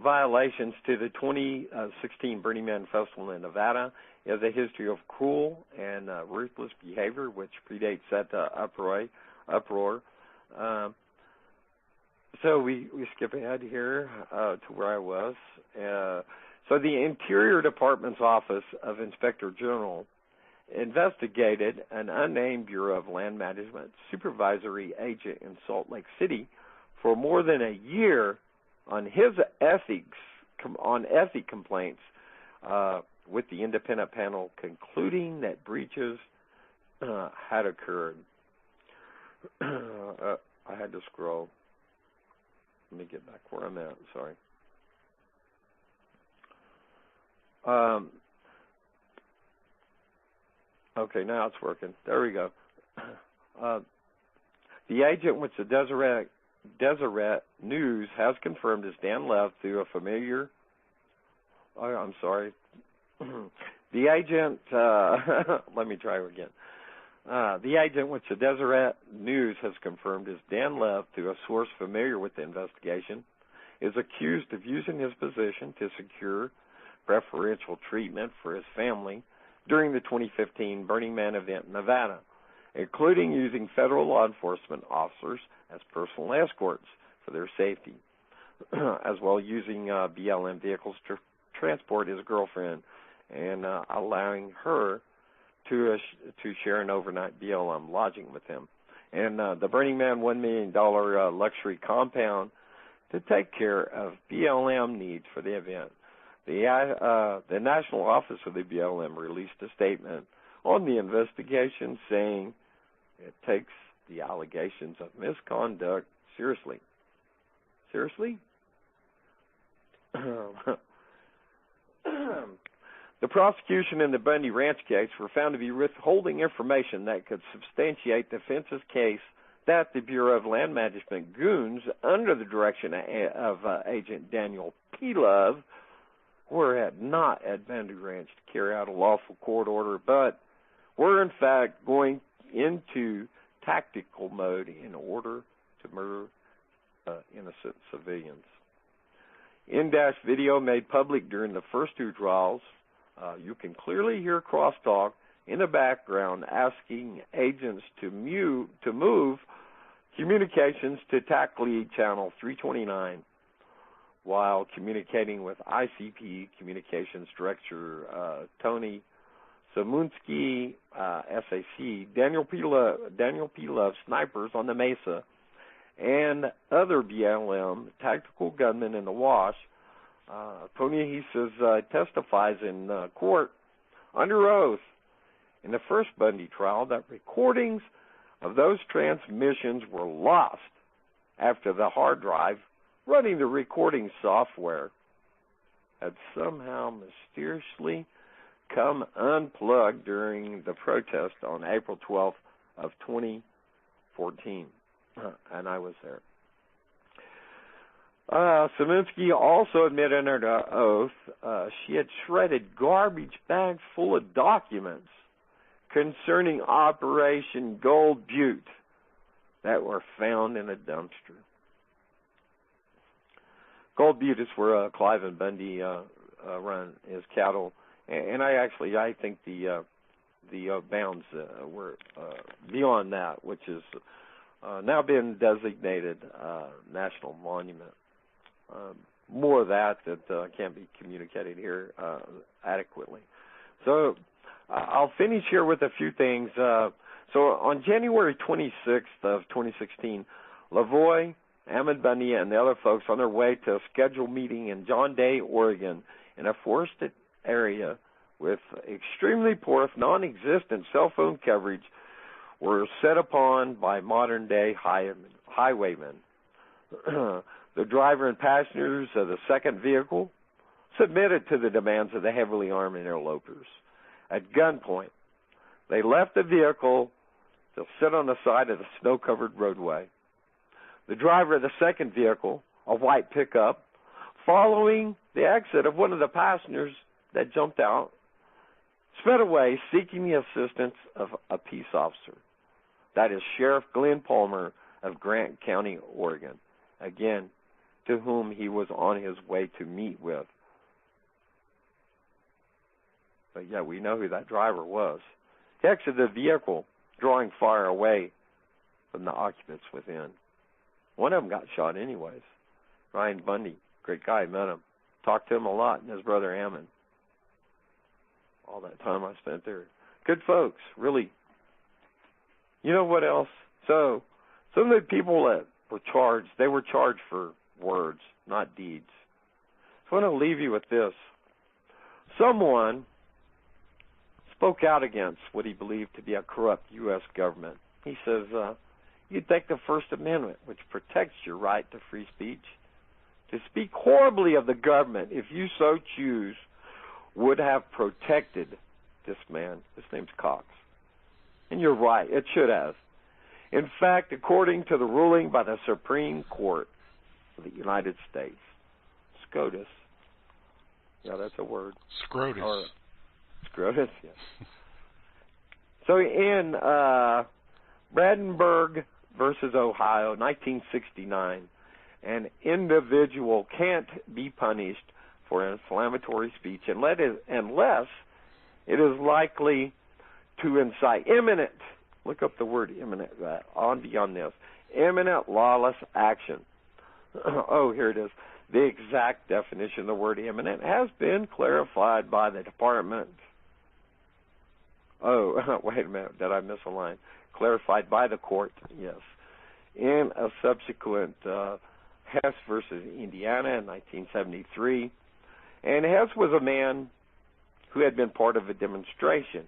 violations to the 2016 Burning Man Festival in Nevada is a history of cruel and ruthless behavior, which predates that uproar. So we skip ahead here to where I was. So the Interior Department's Office of Inspector General investigated an unnamed Bureau of Land Management supervisory agent in Salt Lake City for more than a year on his ethic complaints, with the independent panel concluding that breaches had occurred. I had to scroll. Let me get back where I'm at. Sorry. Okay, now it's working. There we go. The agent, which the Deseret News has confirmed, is Dan Lev through a familiar. Oh, I'm sorry. The agent. Let me try again. The agent, which the Deseret News has confirmed, is Dan Lev through a source familiar with the investigation, is accused of using his position to secure preferential treatment for his family during the 2015 Burning Man event in Nevada, including using federal law enforcement officers as personal escorts for their safety, as well as using BLM vehicles to transport his girlfriend and allowing her to share an overnight BLM lodging with him. And the Burning Man $1 million luxury compound to take care of BLM needs for the event. The National Office of the BLM released a statement on the investigation saying it takes the allegations of misconduct seriously. Seriously? The prosecution in the Bundy Ranch case were found to be withholding information that could substantiate the defense's case that the Bureau of Land Management goons, under the direction of Agent Daniel P. Love, were not at Bundy Ranch to carry out a lawful court order, but were in fact going into tactical mode in order to murder innocent civilians. In-dash video made public during the first 2 trials. You can clearly hear crosstalk in the background asking agents to move communications to TACLE channel 329 while communicating with ICP Communications Director Tony Samunsky, SAC, Daniel P. Love snipers on the Mesa, and other BLM tactical gunmen in the Wash. Tony, he says, testifies in court under oath in the first Bundy trial that recordings of those transmissions were lost after the hard drive running the recording software had somehow mysteriously come unplugged during the protest on April 12th of 2014, and I was there. Saminsky also admitted under oath she had shredded garbage bags full of documents concerning Operation Gold Butte that were found in a dumpster. Gold Butte is where Clive and Bundy run his cattle, and I think the bounds were beyond that, which is now been designated national monument. More of that can't be communicated here adequately. So I'll finish here with a few things. So on January 26th of 2016, Lavoie, Ammon Bundy, and the other folks on their way to a scheduled meeting in John Day, Oregon, in a forested area with extremely poor, if non-existent, cell phone coverage, were set upon by modern-day highwaymen. The driver and passengers of the second vehicle submitted to the demands of the heavily armed interlopers. At gunpoint, they left the vehicle to sit on the side of the snow-covered roadway. The driver of the second vehicle, a white pickup, following the exit of one of the passengers that jumped out, sped away seeking the assistance of a peace officer. That is Sheriff Glenn Palmer of Grant County, Oregon, again, to whom he was on his way to meet with. But yeah, we know who that driver was. He exited the vehicle, drawing fire away from the occupants within. One of them got shot anyways. Ryan Bundy, great guy, met him. Talked to him a lot, and his brother Ammon. All that time I spent there. Good folks, really. You know what else? So, some of the people that were charged, they were charged for words, not deeds. So I want to leave you with this. Someone spoke out against what he believed to be a corrupt U.S. government. He says, you'd think the First Amendment, which protects your right to free speech, to speak horribly of the government, if you so choose, would have protected this man. His name's Cox. And you're right, it should have. In fact, according to the ruling by the Supreme Court of the United States, SCOTUS, yeah, that's a word. Scrotus. Or, Scrotus, yes. So in Brandenburg versus Ohio, 1969, an individual can't be punished for inflammatory speech unless it is likely to incite imminent, look up the word imminent, beyond this, imminent lawless action. Oh, here it is. The exact definition of the word imminent has been clarified by the Department. Oh, wait a minute, did I miss a line? Clarified by the court, yes. In a subsequent Hess versus Indiana in 1973. And Hess was a man who had been part of a demonstration.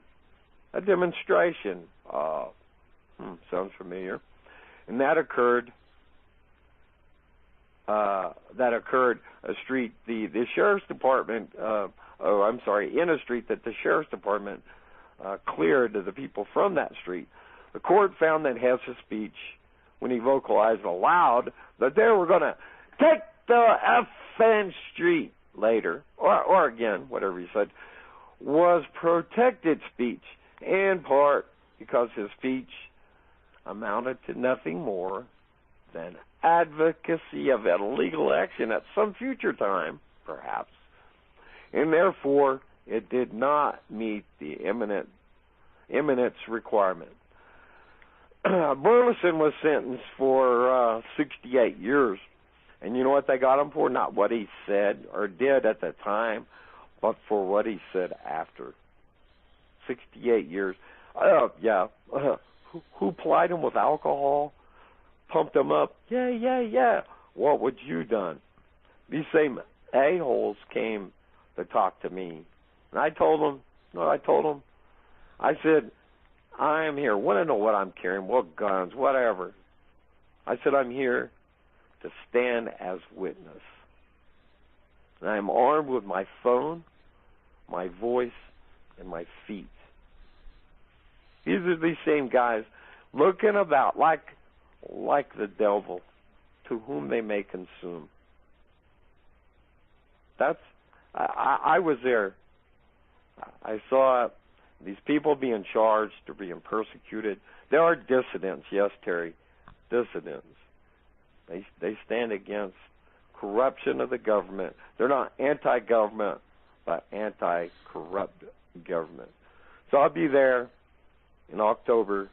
A demonstration, sounds familiar. And that occurred a street, the sheriff's department, in a street that the sheriff's department cleared to the people from that street. The court found that Hess's speech, when he vocalized aloud that they were going to take the effing street later, or again, whatever he said, was protected speech, in part because his speech amounted to nothing more than advocacy of illegal action at some future time, perhaps, and therefore it did not meet the imminence requirement. Burleson was sentenced for 68 years, and you know what they got him for? Not what he said or did at the time, but for what he said after. 68 years. Who plied him with alcohol? Pumped him up? Yeah. What would you done? These same a-holes came to talk to me. And I told them, I said, I am here. Want to know what I'm carrying, what guns, whatever. I said, I'm here to stand as witness. And I'm armed with my phone, my voice, and my feet. These are these same guys looking about like the devil, to whom they may consume. I was there. I saw these people being charged or being persecuted. There are dissidents, yes, Terry, dissidents. They stand against corruption of the government. They're not anti-government, but anti-corrupt government. So I'll be there in October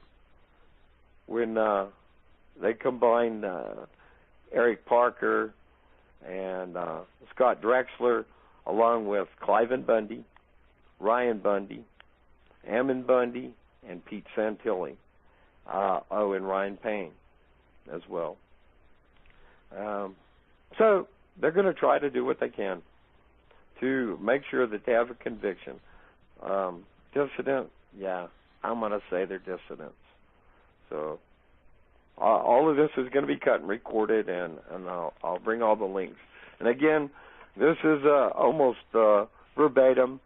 when they combine Eric Parker and Scott Drexler, along with Cliven Bundy, Ryan Bundy, Ammon Bundy, and Pete Santilli. and Ryan Payne as well. So they're going to try to do what they can to make sure that they have a conviction. Dissident, yeah, I'm going to say they're dissidents. So all of this is going to be cut and recorded, and I'll bring all the links. And again, this is almost verbatim,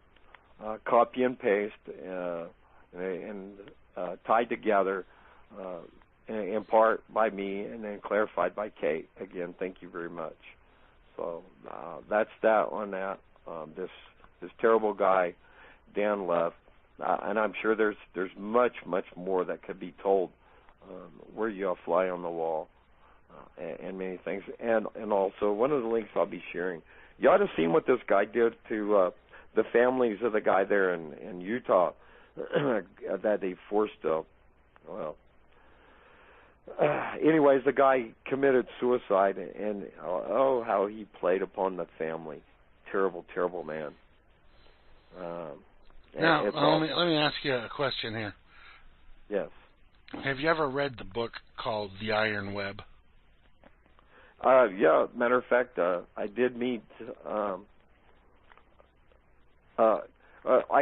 copy and paste, and tied together in part by me and then clarified by Kate. Again, thank you very much. So that's that on that. This terrible guy, Dan Love, and I'm sure there's much more that could be told. Were you a fly on the wall, and many things, and also one of the links I'll be sharing. You ought to have seen what this guy did to the families of the guy there in Utah that they forced. Anyways, the guy committed suicide, and how he played upon the family. Terrible man. Now, let me ask you a question here. Yes. Have you ever read the book called The Iron Web? Yeah, matter of fact, I did meet. I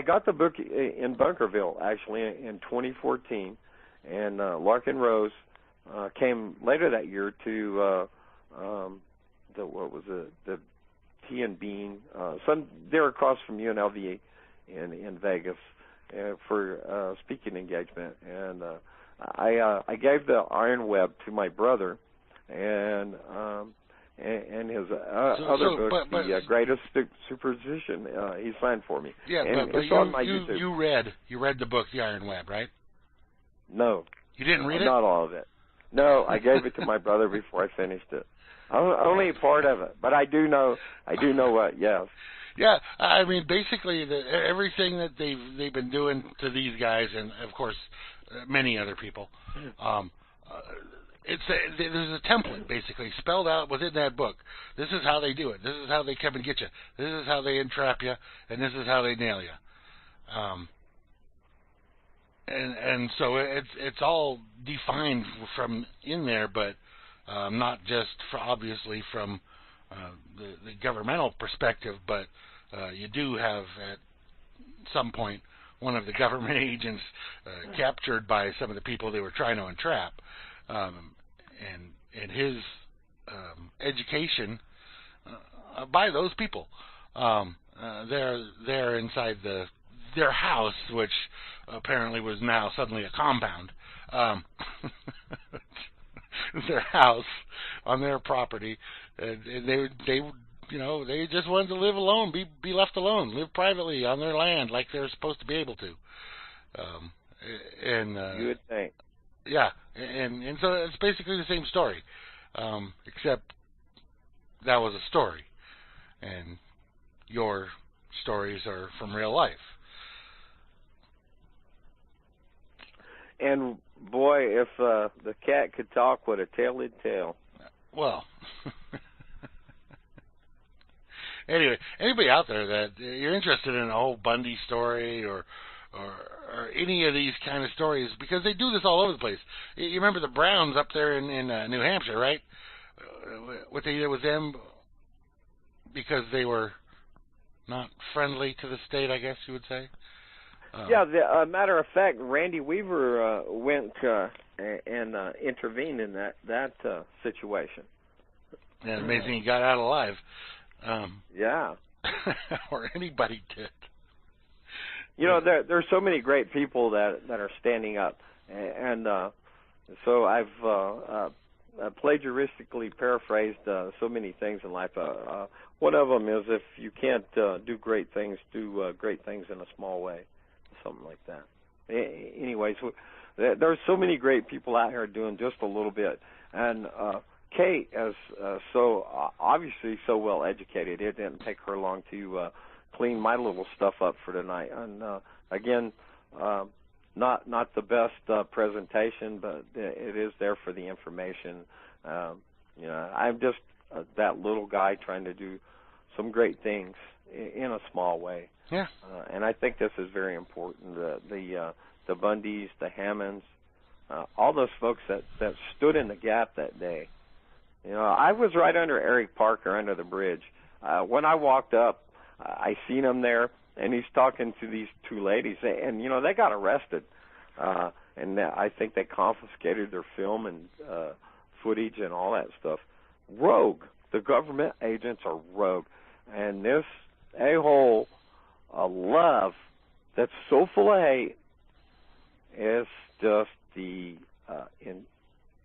got the book in Bunkerville actually in 2014, and Larkin Rose came later that year to the Tea and Bean. They're across from UNLV in Vegas for speaking engagement, and I gave the Iron Web to my brother, and his other book, The Greatest Superstition, he signed for me. Yeah, and but it's on my YouTube. You read the book The Iron Web, right? No. You didn't read it? Not all of it. No, I gave it to my brother before I finished it. Only a part of it, but I do know what. Yes. Yeah, I mean, basically, everything that they've been doing to these guys, and of course, many other people. There's a template basically spelled out within that book. This is how they do it. This is how they come and get you. This is how they entrap you, and this is how they nail you. And so it's all defined from in there, but not just obviously from the governmental perspective, but you do have at some point one of the government agents captured by some of the people they were trying to entrap, and his education by those people. They're inside their house, which apparently was now suddenly a compound. Their house on their property, and they just wanted to live alone, be left alone, live privately on their land like they're supposed to be able to. You would think. Yeah, and so it's basically the same story, except that was a story, and your stories are from real life. And boy, if the cat could talk, what a tale it'd tell. Well, anyway, anybody out there that you're interested in a whole Bundy story or any of these kind of stories, because they do this all over the place. You remember the Browns up there in New Hampshire, right? What they did with them, because they were not friendly to the state, I guess you would say. Yeah, matter of fact, Randy Weaver went and intervened in that situation. And amazing he got out alive. Yeah. Or anybody did. You know, there's so many great people that are standing up, and so I've plagiaristically paraphrased so many things in life. One of them is, if you can't do great things, do great things in a small way, something like that. Anyways, there's so many great people out here doing just a little bit, and Kate is so obviously so well educated. It didn't take her long to clean my little stuff up for tonight. And again, not the best presentation, but it is there for the information. I'm just that little guy trying to do some great things in a small way. Yeah. And I think this is very important. The Bundys, the Hammonds, all those folks that stood in the gap that day. You know, I was right under Eric Parker under the bridge. When I walked up, I seen him there, and he's talking to these two ladies, and you know, they got arrested, and I think they confiscated their film and footage and all that stuff. Rogue. The government agents are rogue, and this a-hole love that's so full of hate is just the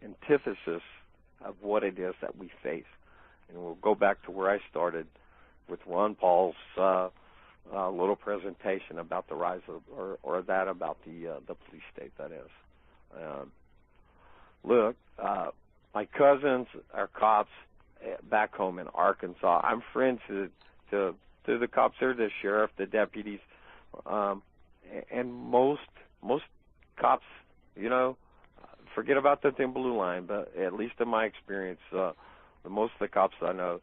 antithesis of what it is that we face. And we'll go back to where I started with Ron Paul's little presentation about the rise of, or that about the police state, that is. Look, my cousins are cops back home in Arkansas. I'm friends to the cops there, the sheriff, the deputies, and most cops, you know, forget about the thin blue line, but at least in my experience, most of the cops I know,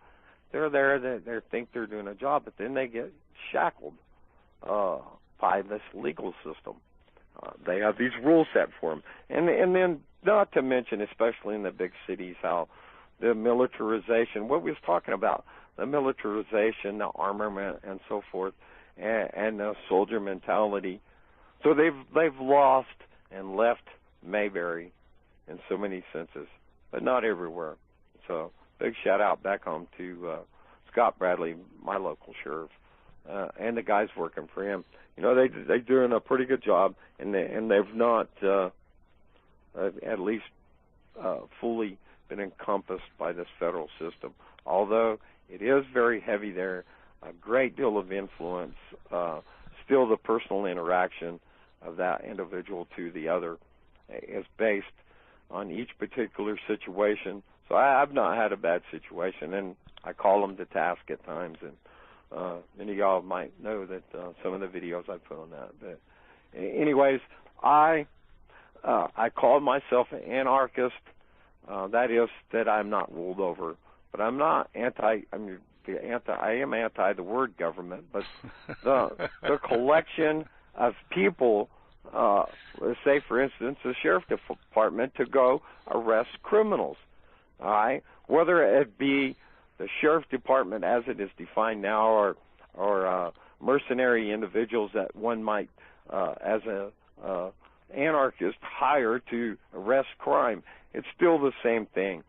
they're there, they think they're doing a job, but then they get shackled by this legal system. They have these rules set for them. And then not to mention, especially in the big cities, how the militarization, what we was talking about, the militarization, the armament, and so forth, and the soldier mentality. So they've lost and left Mayberry in so many senses, but not everywhere. So big shout out back home to Scott Bradley, my local sheriff, and the guys working for him. You know, they're doing a pretty good job, and they've not at least fully been encompassed by this federal system. Although it is very heavy there, a great deal of influence, still the personal interaction of that individual to the other is based on each particular situation. So I've not had a bad situation, and I call them to task at times, and many of y'all might know that some of the videos I put on that. But anyways, I call myself an anarchist. That is that I'm not ruled over, but I'm not anti. I am anti the word government, but the collection of people. Let's say, for instance, the sheriff department to go arrest criminals. All right, whether it be the sheriff department as it is defined now, or mercenary individuals that one might, as a anarchist, hire to arrest crime. It's still the same thing.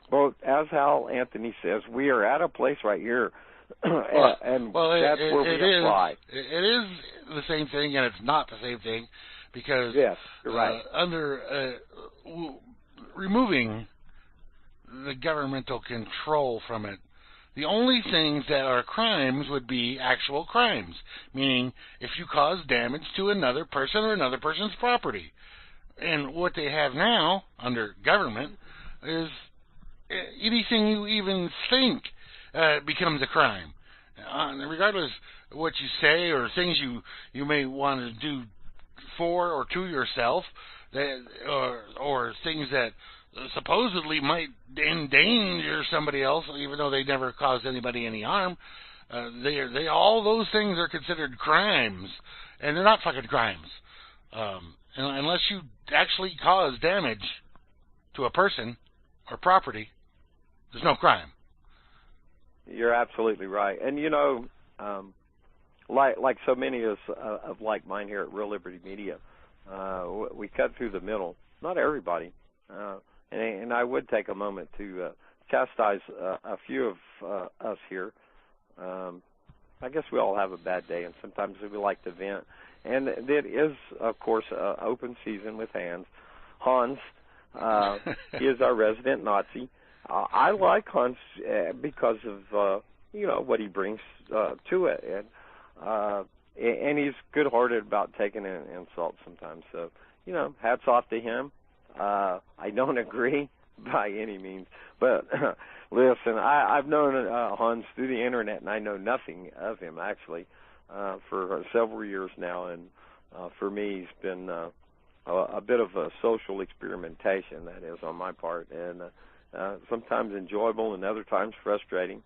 But as Hal Anthony says, we are at a place right here, and that's where we apply. It is the same thing, and it's not the same thing, because yes, you're right. Under removing the governmental control from it, the only things that are crimes would be actual crimes, meaning if you cause damage to another person or another person's property. And what they have now under government is anything you even think becomes a crime. Regardless of what you say or things you may want to do for or to yourself, or things that supposedly might endanger somebody else, even though they never caused anybody any harm, all those things are considered crimes, and they're not fucking crimes. Unless you actually cause damage to a person or property, there's no crime. You're absolutely right. And, you know, like so many of like mine here at Real Liberty Media, we cut through the middle. Not everybody. And I would take a moment to chastise a few of us here. I guess we all have a bad day, and sometimes we like to vent. And it is, of course, open season with Hans. He is our resident Nazi. I like Hans because of you know, what he brings to it, and he's good-hearted about taking an insult sometimes. So, you know, hats off to him. I don't agree by any means, but listen, I've known Hans through the internet, and I know nothing of him actually for several years now, and for me, he's been a bit of a social experimentation, that is, on my part, and sometimes enjoyable and other times frustrating.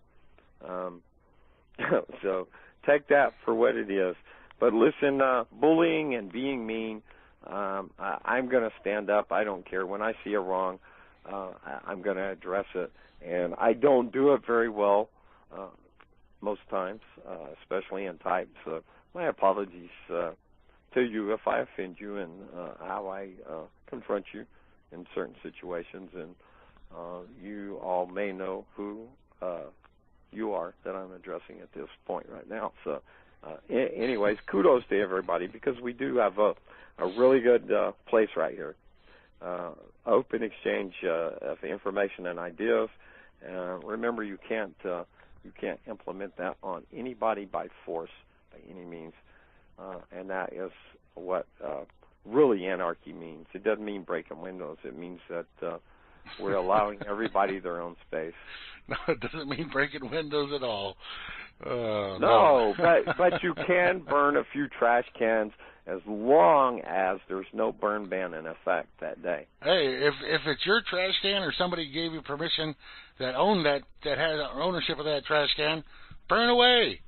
So take that for what it is. But listen, bullying and being mean I'm going to stand up. I don't care. When I see a wrong, I'm going to address it. And I don't do it very well most times, especially in type. So my apologies to you if I offend you in how I confront you in certain situations. And you all may know who you are that I'm addressing at this point right now. So anyways, kudos to everybody, because we do have a really good place right here. Open exchange of information and ideas. Remember, you can't implement that on anybody by force, by any means, and that is what really anarchy means. It doesn't mean breaking windows. It means that we're allowing everybody their own space. No, it doesn't mean breaking windows at all. No, but you can burn a few trash cans as long as there's no burn ban in effect that day. Hey, if it's your trash can or somebody gave you permission that owned that has ownership of that trash can, burn away.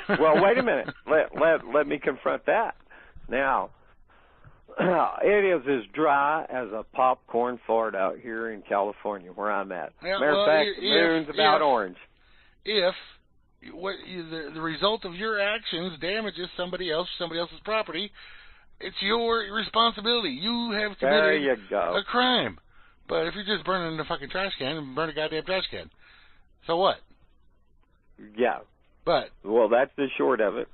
Well, wait a minute. Let me confront that. Now, it is as dry as a popcorn fart out here in California, where I'm at. Yeah, Matter of fact, the moon's about orange. If the result of your actions damages somebody else's property, it's your responsibility. You have committed a crime. But if you're just burning the fucking trash can, burn a goddamn trash can. So what? Yeah. But well, that's the short of it.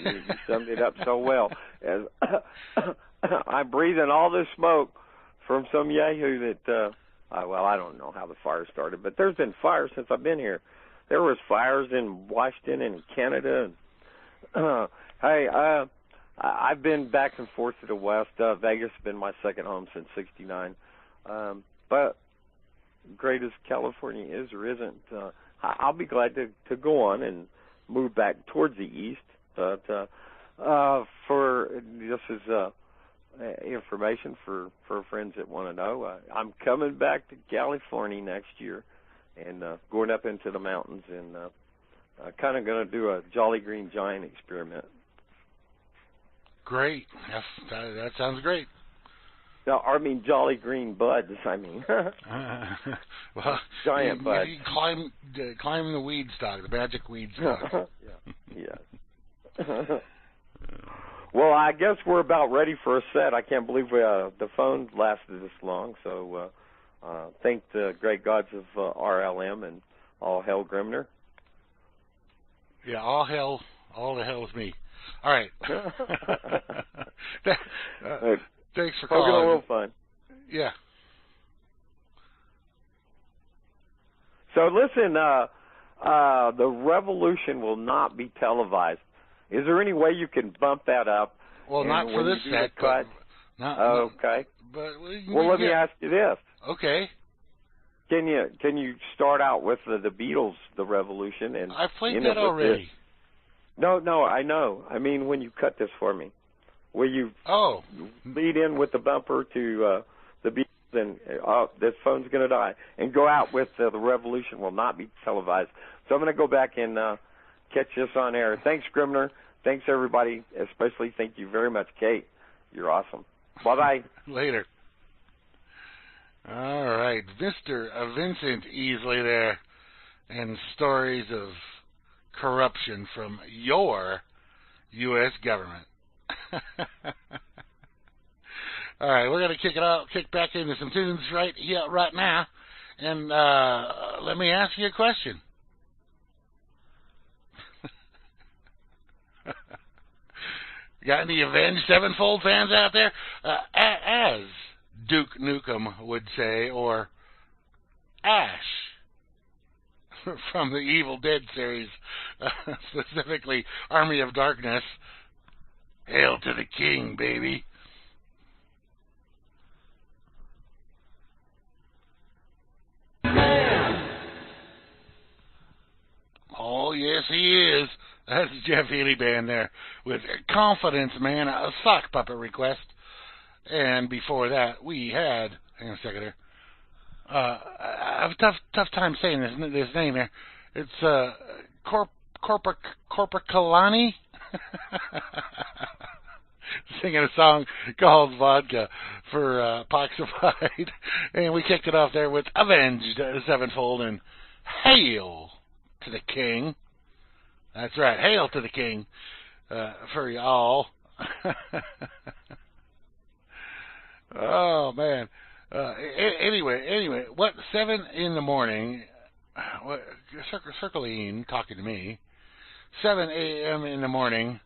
You summed it up so well. As I'm breathing all this smoke from some yahoo that, well, I don't know how the fire started, but there's been fires since I've been here. There was fires in Washington and Canada. And, hey, I've been back and forth to the West. Vegas has been my second home since '69. But great as California is or isn't, I'll be glad to go on and move back towards the east. But for this is information for friends that want to know, I'm coming back to California next year and going up into the mountains and kind of going to do a Jolly Green Giant experiment. Great. That sounds great. No, I mean Jolly Green Buds, I mean. Well, giant buds. You climb the weed stock, the magic weed stock. Yeah. Well, I guess we're about ready for a set. I can't believe the phone lasted this long. So thank the great gods of RLM and all hail Grimnir. Yeah, all the hell is me. All right. Thanks for calling. A little fun. Yeah. So listen, the revolution will not be televised. Is there any way you can bump that up? Well, not for this set, but okay. But let me ask you this. Okay. Can you start out with the Beatles, the Revolution, and I've played that already. This? No, I know. I mean, when you cut this for me, will you lead in with the bumper to the Beatles and this phone's going to die, and go out with the Revolution will not be televised. So I'm going to go back and catch this on air. Thanks, Grimnir. Thanks, everybody. Especially thank you very much, Kate. You're awesome. Bye-bye. Later. All right. Mr. Vincent Easley there, and stories of corruption from your U.S. government. All right, we're going to kick back into some tunes right now, and let me ask you a question. Got any Avenged Sevenfold fans out there? As Duke Nukem would say, or Ash from the Evil Dead series, specifically Army of Darkness. Hail to the king, baby. Oh, yes, he is. That's Jeff Healy Band there with Confidence Man, a sock puppet request. And before that, we had, hang on a second here. I have a tough time saying this name there. It's Corpacalani. singing a song called Vodka for Poxified. And we kicked it off there with Avenged Sevenfold and Hail to the King. That's right, Hail to the King for y'all. Oh, man. Anyway, what, 7 in the morning, Circling talking to me, 7 a.m. in the morning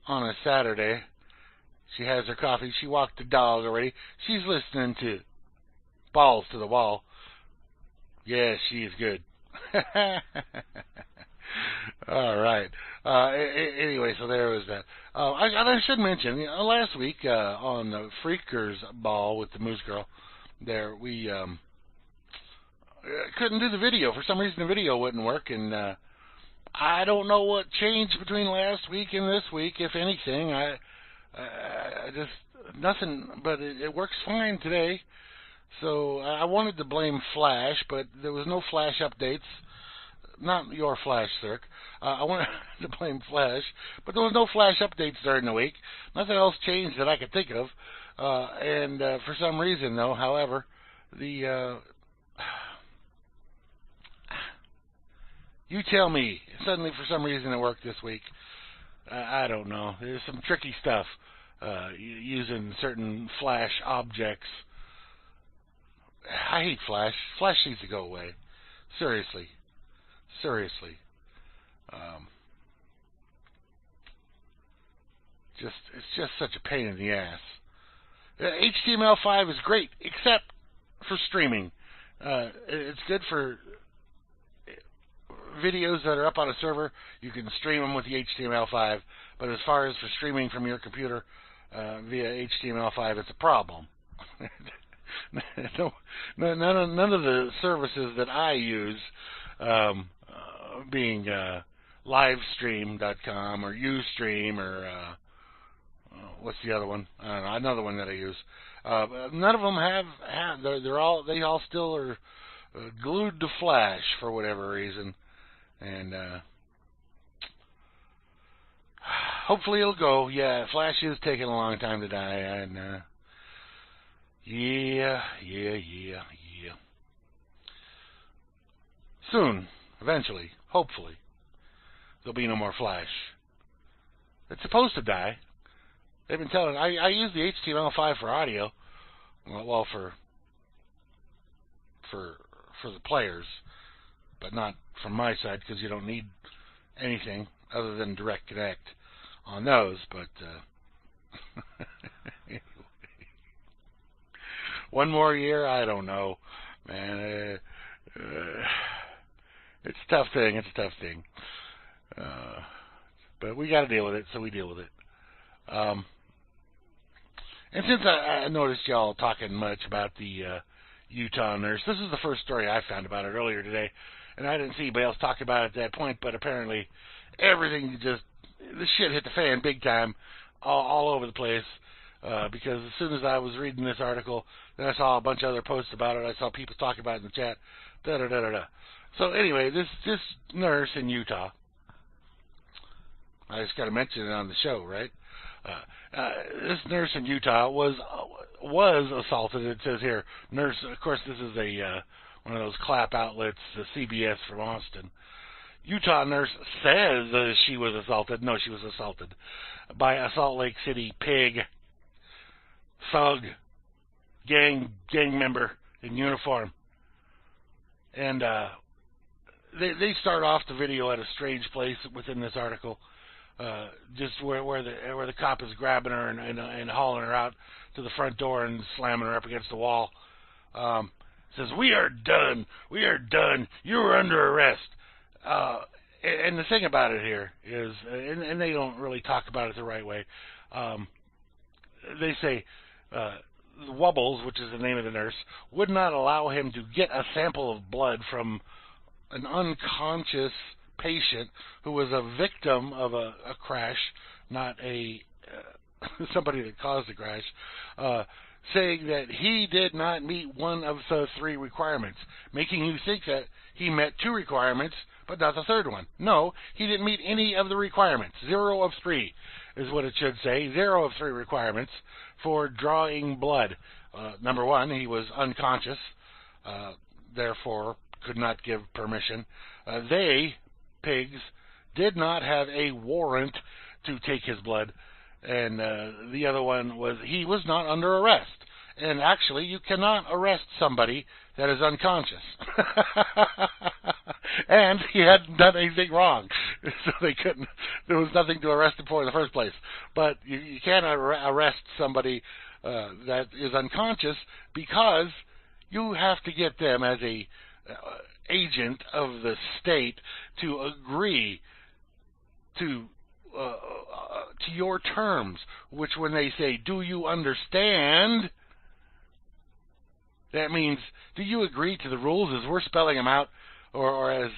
on a Saturday. She has her coffee. She walked the dog already. She's listening to Balls to the Wall. Yeah, she is good. All right. Anyway, so there was that. I should mention, last week on the Freeker's ball with the Moose Girl, there we couldn't do the video. For some reason, the video wouldn't work, and I don't know what changed between last week and this week, if anything. I just nothing, but it works fine today. So I wanted to blame Flash, but there was no Flash updates. Not your Flash, Cirque. I wanted to blame Flash, but there was no Flash updates during the week. Nothing else changed that I could think of. And for some reason, though, however, the you tell me. Suddenly, for some reason, it worked this week. I don't know. There's some tricky stuff using certain Flash objects. I hate Flash. Flash needs to go away. Seriously. It's just such a pain in the ass. HTML5 is great, except for streaming. It's good for videos that are up on a server. You can stream them with the HTML5, but as far as for streaming from your computer via HTML5, it's a problem. None of the services that I use, being livestream.com or Ustream or what's the other one? I don't know, another one that I use. None of them have they all still are glued to Flash for whatever reason, and hopefully it'll go. Yeah, Flash is taking a long time to die, and yeah. Soon, eventually, hopefully, there'll be no more Flash. It's supposed to die. They've been telling. I use the HTML5 for audio, well, for the players, but not from my side because you don't need anything other than direct connect on those. But anyway. One more year, I don't know, man. It's a tough thing. But we got to deal with it, so we deal with it. And since I noticed y'all talking much about the Utah nurse, this is the first story I found about it earlier today, and I didn't see anybody else talk about it at that point, but apparently everything the shit hit the fan big time all over the place, because as soon as I was reading this article, then I saw a bunch of other posts about it. I saw people talking about it in the chat. So anyway, this nurse in Utah, I just got to mention it on the show, right? This nurse in Utah was assaulted. It says here, nurse. Of course, this is one of those clap outlets, the CBS from Austin. Utah nurse says she was assaulted. No, she was assaulted by a Salt Lake City pig, thug, gang member in uniform. And they start off the video at a strange place within this article, just where the cop is grabbing her and hauling her out to the front door and slamming her up against the wall. Says, "We are done. You are under arrest." And the thing about it here is, and they don't really talk about it the right way. They say Wubbles, which is the name of the nurse, would not allow him to get a sample of blood from an unconscious patient who was a victim of a crash, not a somebody that caused the crash. saying that he did not meet one of the 3 requirements, making you think that he met 2 requirements, but not the 3rd one. No, he didn't meet any of the requirements. 0 of 3 is what it should say. 0 of 3 requirements for drawing blood. Number 1, he was unconscious, therefore could not give permission. They, pigs, did not have a warrant to take his blood. And the other one was he was not under arrest. And actually, you cannot arrest somebody that is unconscious. And he hadn't done anything wrong. So they couldn't, there was nothing to arrest him for in the first place. But you can't arrest somebody that is unconscious because you have to get them as a agent of the state to agree to your terms, which when they say, do you understand, that means, do you agree to the rules as we're spelling them out, or as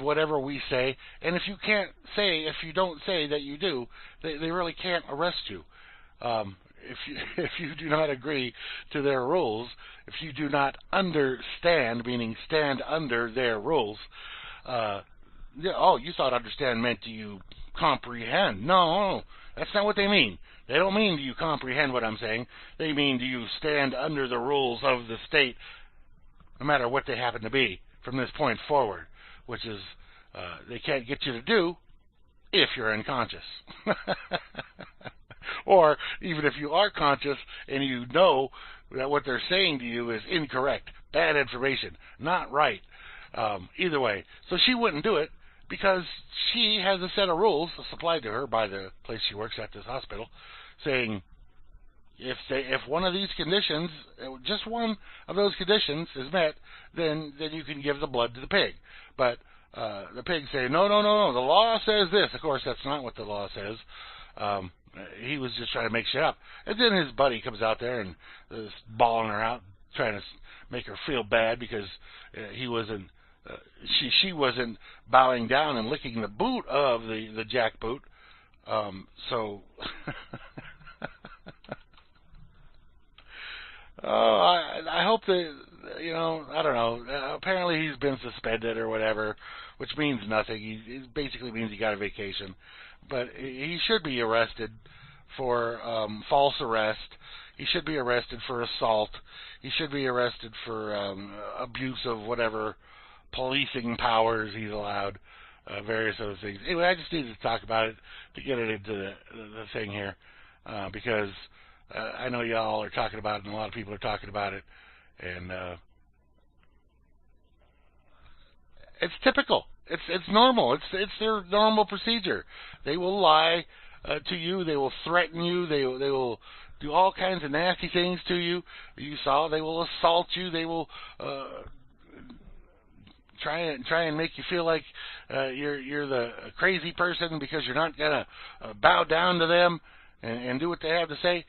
whatever we say? And if you don't say that you do, they really can't arrest you. If you do not agree to their rules, if you do not understand, meaning stand under their rules, you thought understand meant do you comprehend. No, that's not what they mean. They don't mean do you comprehend what I'm saying. They mean do you stand under the rules of the state, no matter what they happen to be, from this point forward, which is they can't get you to do if you're unconscious. Or even if you are conscious and you know that what they're saying to you is incorrect, bad information, not right. Either way. So she wouldn't do it because she has a set of rules supplied to her by the place she works at, this hospital, saying if one of these conditions, just one of those conditions is met, then you can give the blood to the pig. But the pigs say, no, the law says this. Of course, that's not what the law says. He was just trying to make shit up. And then his buddy comes out there and is bawling her out, trying to make her feel bad because he wasn't, she wasn't bowing down and licking the boot of the jackboot. So, I hope that, I don't know. Apparently he's been suspended or whatever, which means nothing. It basically means he got a vacation. But he should be arrested for false arrest. He should be arrested for assault. He should be arrested for abuse of whatever policing powers he's allowed, various other things. Anyway, I just needed to talk about it to get it into the thing here, because I know y'all are talking about it, and a lot of people are talking about it, and it's typical. It's normal. It's their normal procedure. They will lie to you. They will threaten you. They will do all kinds of nasty things to you. You saw. They will assault you. They will try and make you feel like you're the crazy person because you're not gonna bow down to them and do what they have to say,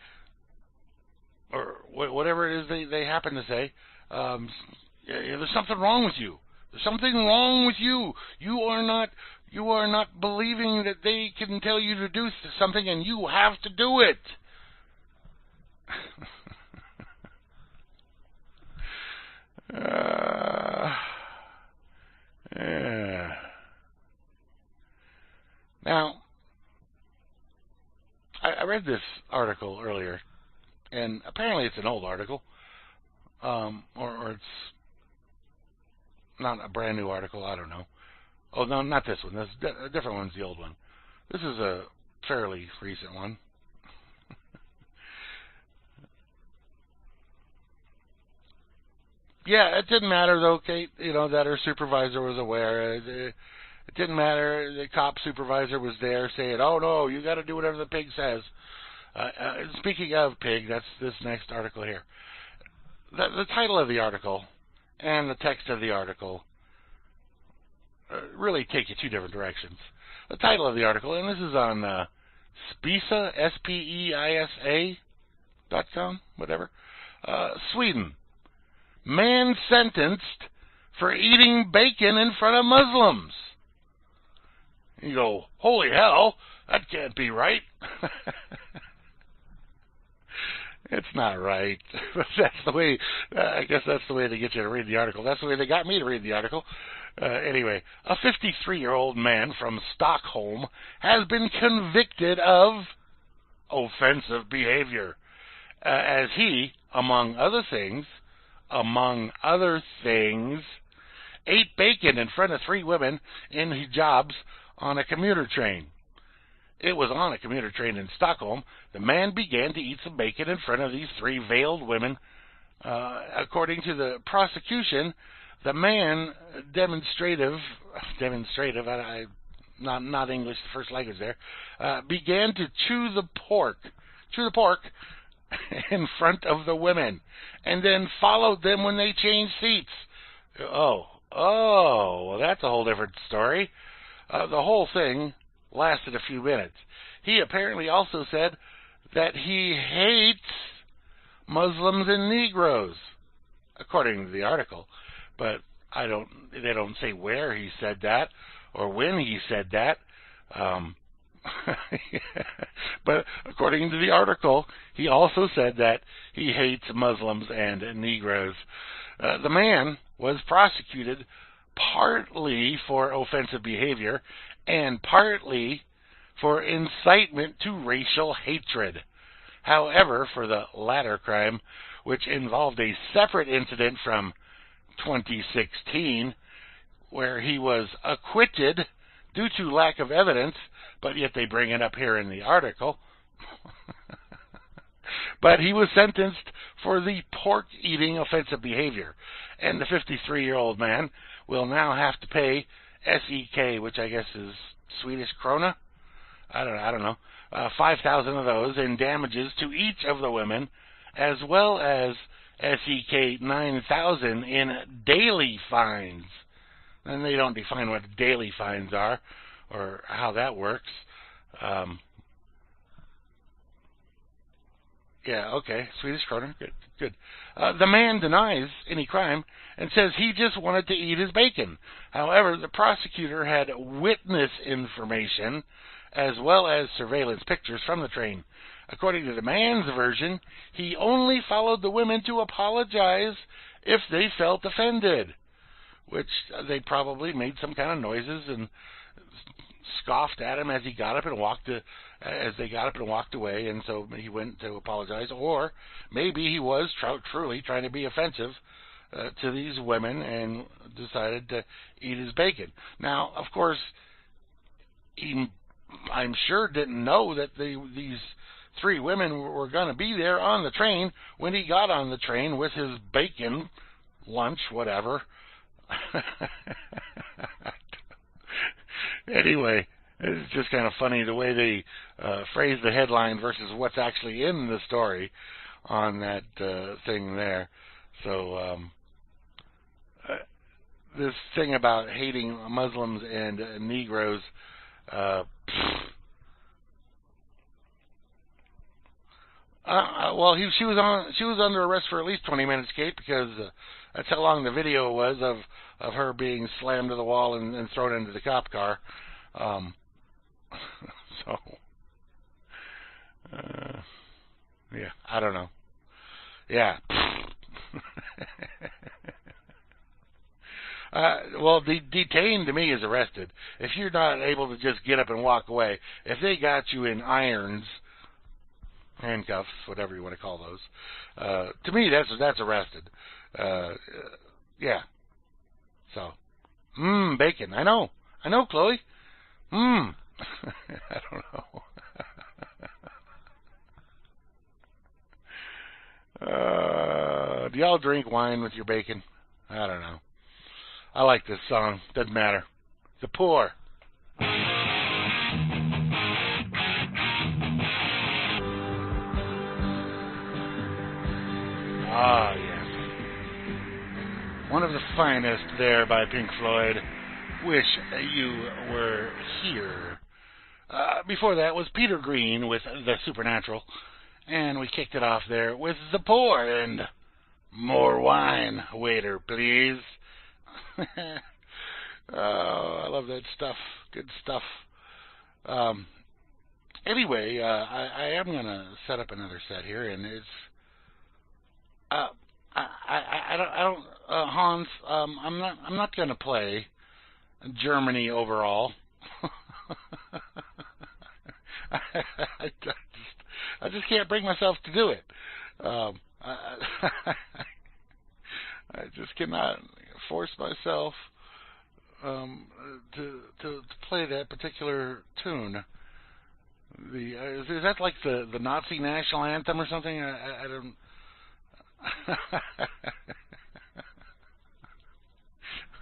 or whatever it is they happen to say. There's something wrong with you. There's something wrong with you. You are not believing that they can tell you to do something, and you have to do it. Yeah. Now, I read this article earlier, and apparently it's an old article, or it's not a brand new article, I don't know. Oh, no, not this one. A different one's the old one. This is a fairly recent one. Yeah, it didn't matter, though, Kate, that her supervisor was aware. It didn't matter. The cop supervisor was there saying, oh, no, you got to do whatever the pig says. Speaking of pig, that's this next article here. The title of the article and the text of the article really take you two different directions. The title of the article, and this is on Speisa, SPEISA.com, whatever. Sweden. Man sentenced for eating bacon in front of Muslims. You go, holy hell, that can't be right. It's not right. That's the way. I guess that's the way they get you to read the article. That's the way they got me to read the article. Anyway, a 53-year-old man from Stockholm has been convicted of offensive behavior, as he, among other things, ate bacon in front of 3 women in hijabs on a commuter train. It was on a commuter train in Stockholm. The man began to eat some bacon in front of these 3 veiled women. According to the prosecution, the man demonstrative, not English, the first language there, began to chew the pork in front of the women, and then followed them when they changed seats. Oh, well, that's a whole different story. The whole thing lasted a few minutes. He apparently also said that he hates Muslims and Negroes, according to the article. But they don't say where he said that or when he said that. But according to the article, he also said that he hates Muslims and Negroes. The man was prosecuted partly for offensive behavior and partly for incitement to racial hatred. However, for the latter crime, which involved a separate incident from 2016, where he was acquitted due to lack of evidence, but yet they bring it up here in the article. But he was sentenced for the pork-eating offensive behavior, and the 53-year-old man will now have to pay SEK, which I guess is Swedish krona. I don't know. 5,000 of those in damages to each of the women, as well as SEK 9,000 in daily fines. And they don't define what daily fines are or how that works. Yeah, okay, Swedish krona, good. The man denies any crime and says he just wanted to eat his bacon. However, the prosecutor had witness information as well as surveillance pictures from the train. According to the man's version, he only followed the women to apologize if they felt offended, which they probably made some kind of noises and scoffed at him as they got up and walked away, and so he went to apologize. Or maybe he was truly trying to be offensive to these women and decided to eat his bacon. Now, of course, I'm sure didn't know that these 3 women were going to be there on the train when he got on the train with his bacon, lunch, whatever. Anyway, it's just kind of funny the way they phrase the headline versus what's actually in the story on that thing there. So this thing about hating Muslims and Negroes, well, she was under arrest for at least 20 minutes, Kate, because that's how long the video was of her being slammed to the wall and thrown into the cop car. Yeah, I don't know. Yeah. Well, detained to me is arrested. If you're not able to just get up and walk away, if they got you in irons, handcuffs, whatever you want to call those, to me that's arrested. Yeah. So, bacon. I know, Chloe. I don't know. Do y'all drink wine with your bacon? I don't know. I like this song. Doesn't matter. The Poor. Ah, yes. One of the finest there by Pink Floyd. Wish You Were Here. Before that was Peter Green with The Supernatural. And we kicked it off there with The Poor and More Wine. Waiter, please. Oh, I love that stuff. Good stuff. Anyway, I am going to set up another set here, and uh, I don't, Hans. I'm not going to play Germany overall. I just can't bring myself to do it. I just cannot force myself to play that particular tune. Is that like the Nazi national anthem or something? I don't.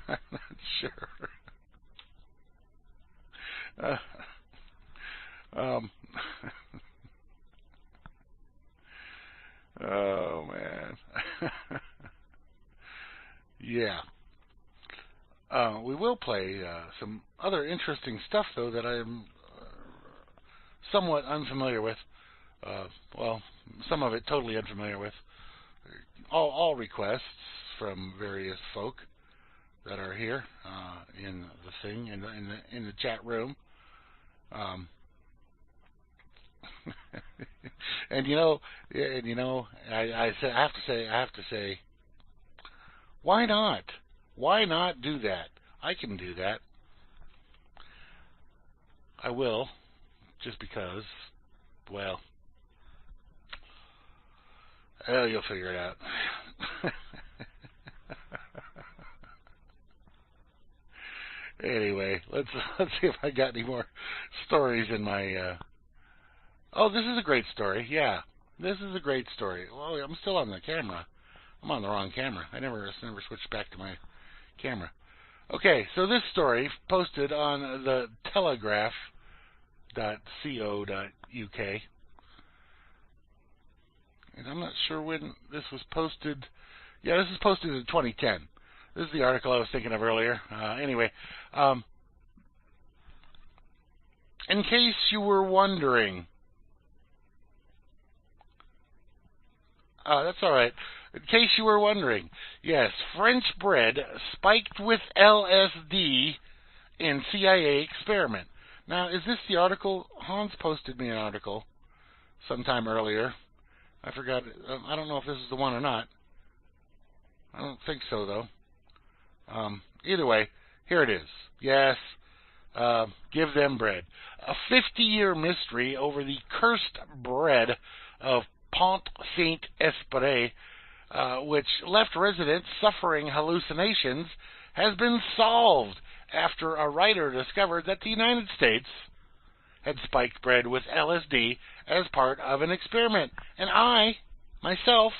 I'm not sure. Oh man. Yeah. We will play some other interesting stuff though that I'm somewhat unfamiliar with. Well, some of it totally unfamiliar with. All requests from various folk that are here in the thing in the chat room. and I have to say, why not? Why not do that? I can do that. I will, just because. Well, you'll figure it out. Anyway, let's see if I got any more stories in my. Oh, this is a great story. Yeah, this is a great story. Well, I'm still on the camera. I'm on the wrong camera. I never switched back to my camera. Okay, so this story posted on the telegraph.co.uk. And I'm not sure when this was posted. Yeah, this is posted in 2010. This is the article I was thinking of earlier. Anyway, in case you were wondering, that's all right. In case you were wondering, yes, French bread spiked with LSD in CIA experiment. Now, is this the article? Hans posted me an article sometime earlier. I forgot. I don't know if this is the one or not. I don't think so, though. Either way, here it is. Yes, give them bread. A 50-year mystery over the cursed bread of Pont Saint-Esprit, which left residents suffering hallucinations, has been solved after a writer discovered that the United States had spiked bread with LSD as part of an experiment. And I, myself,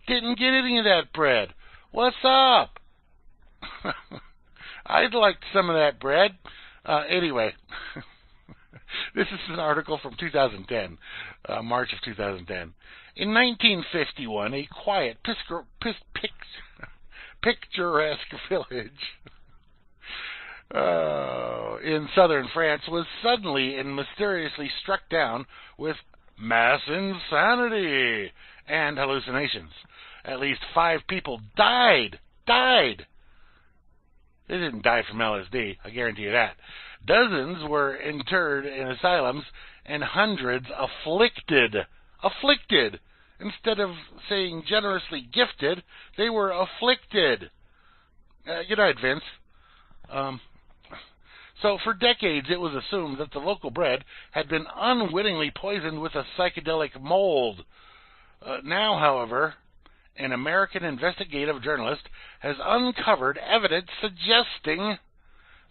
didn't get any of that bread. What's up? I'd like some of that bread. Anyway, this is an article from 2010, March of 2010. In 1951, a quiet, picturesque village in southern France was suddenly and mysteriously struck down with mass insanity and hallucinations. At least 5 people died. They didn't die from LSD, I guarantee you that. Dozens were interred in asylums and hundreds afflicted. Instead of saying generously gifted, they were afflicted. Good night, Vince. So for decades it was assumed that the local bread had been unwittingly poisoned with a psychedelic mold. Now, however, an American investigative journalist has uncovered evidence suggesting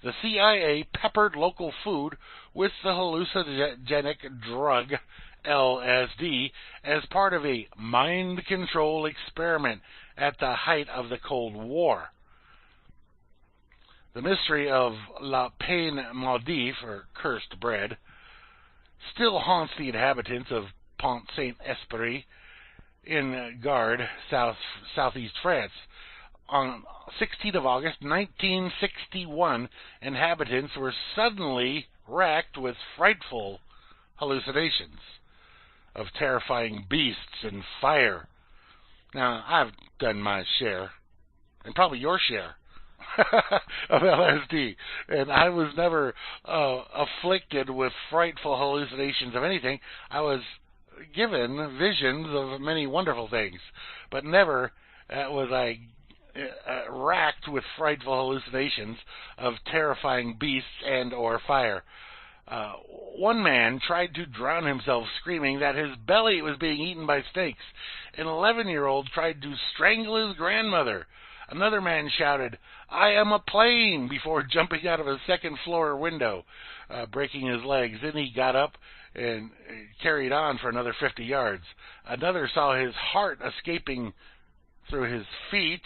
the CIA peppered local food with the hallucinogenic drug LSD as part of a mind control experiment at the height of the Cold War. The mystery of La Pain Maudite, or cursed bread, still haunts the inhabitants of Pont Saint-Esprit in Gard, southeast France. On 16th of August 1961, inhabitants were suddenly racked with frightful hallucinations of terrifying beasts and fire. Now, I've done my share, and probably your share, of LSD, and I was never afflicted with frightful hallucinations of anything. I was given visions of many wonderful things, but never was I racked with frightful hallucinations of terrifying beasts and or fire. One man tried to drown himself screaming that his belly was being eaten by snakes. An 11-year-old tried to strangle his grandmother. Another man shouted, "I am a plane," before jumping out of a second-floor window, breaking his legs. Then he got up and carried on for another 50 yards. Another saw his heart escaping through his feet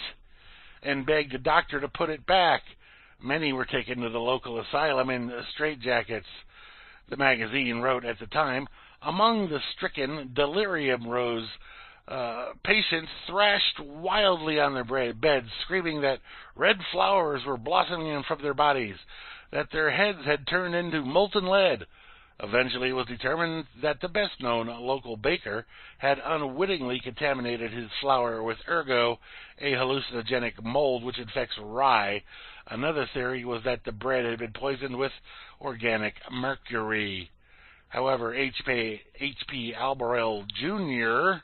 and begged a doctor to put it back. Many were taken to the local asylum in straitjackets. The magazine wrote at the time, among the stricken, delirium rose. Patients thrashed wildly on their beds, screaming that red flowers were blossoming from their bodies, that their heads had turned into molten lead. Eventually it was determined that the best-known local baker had unwittingly contaminated his flour with ergo, a hallucinogenic mold which infects rye. Another theory was that the bread had been poisoned with organic mercury. However, H.P. Albarel Jr.,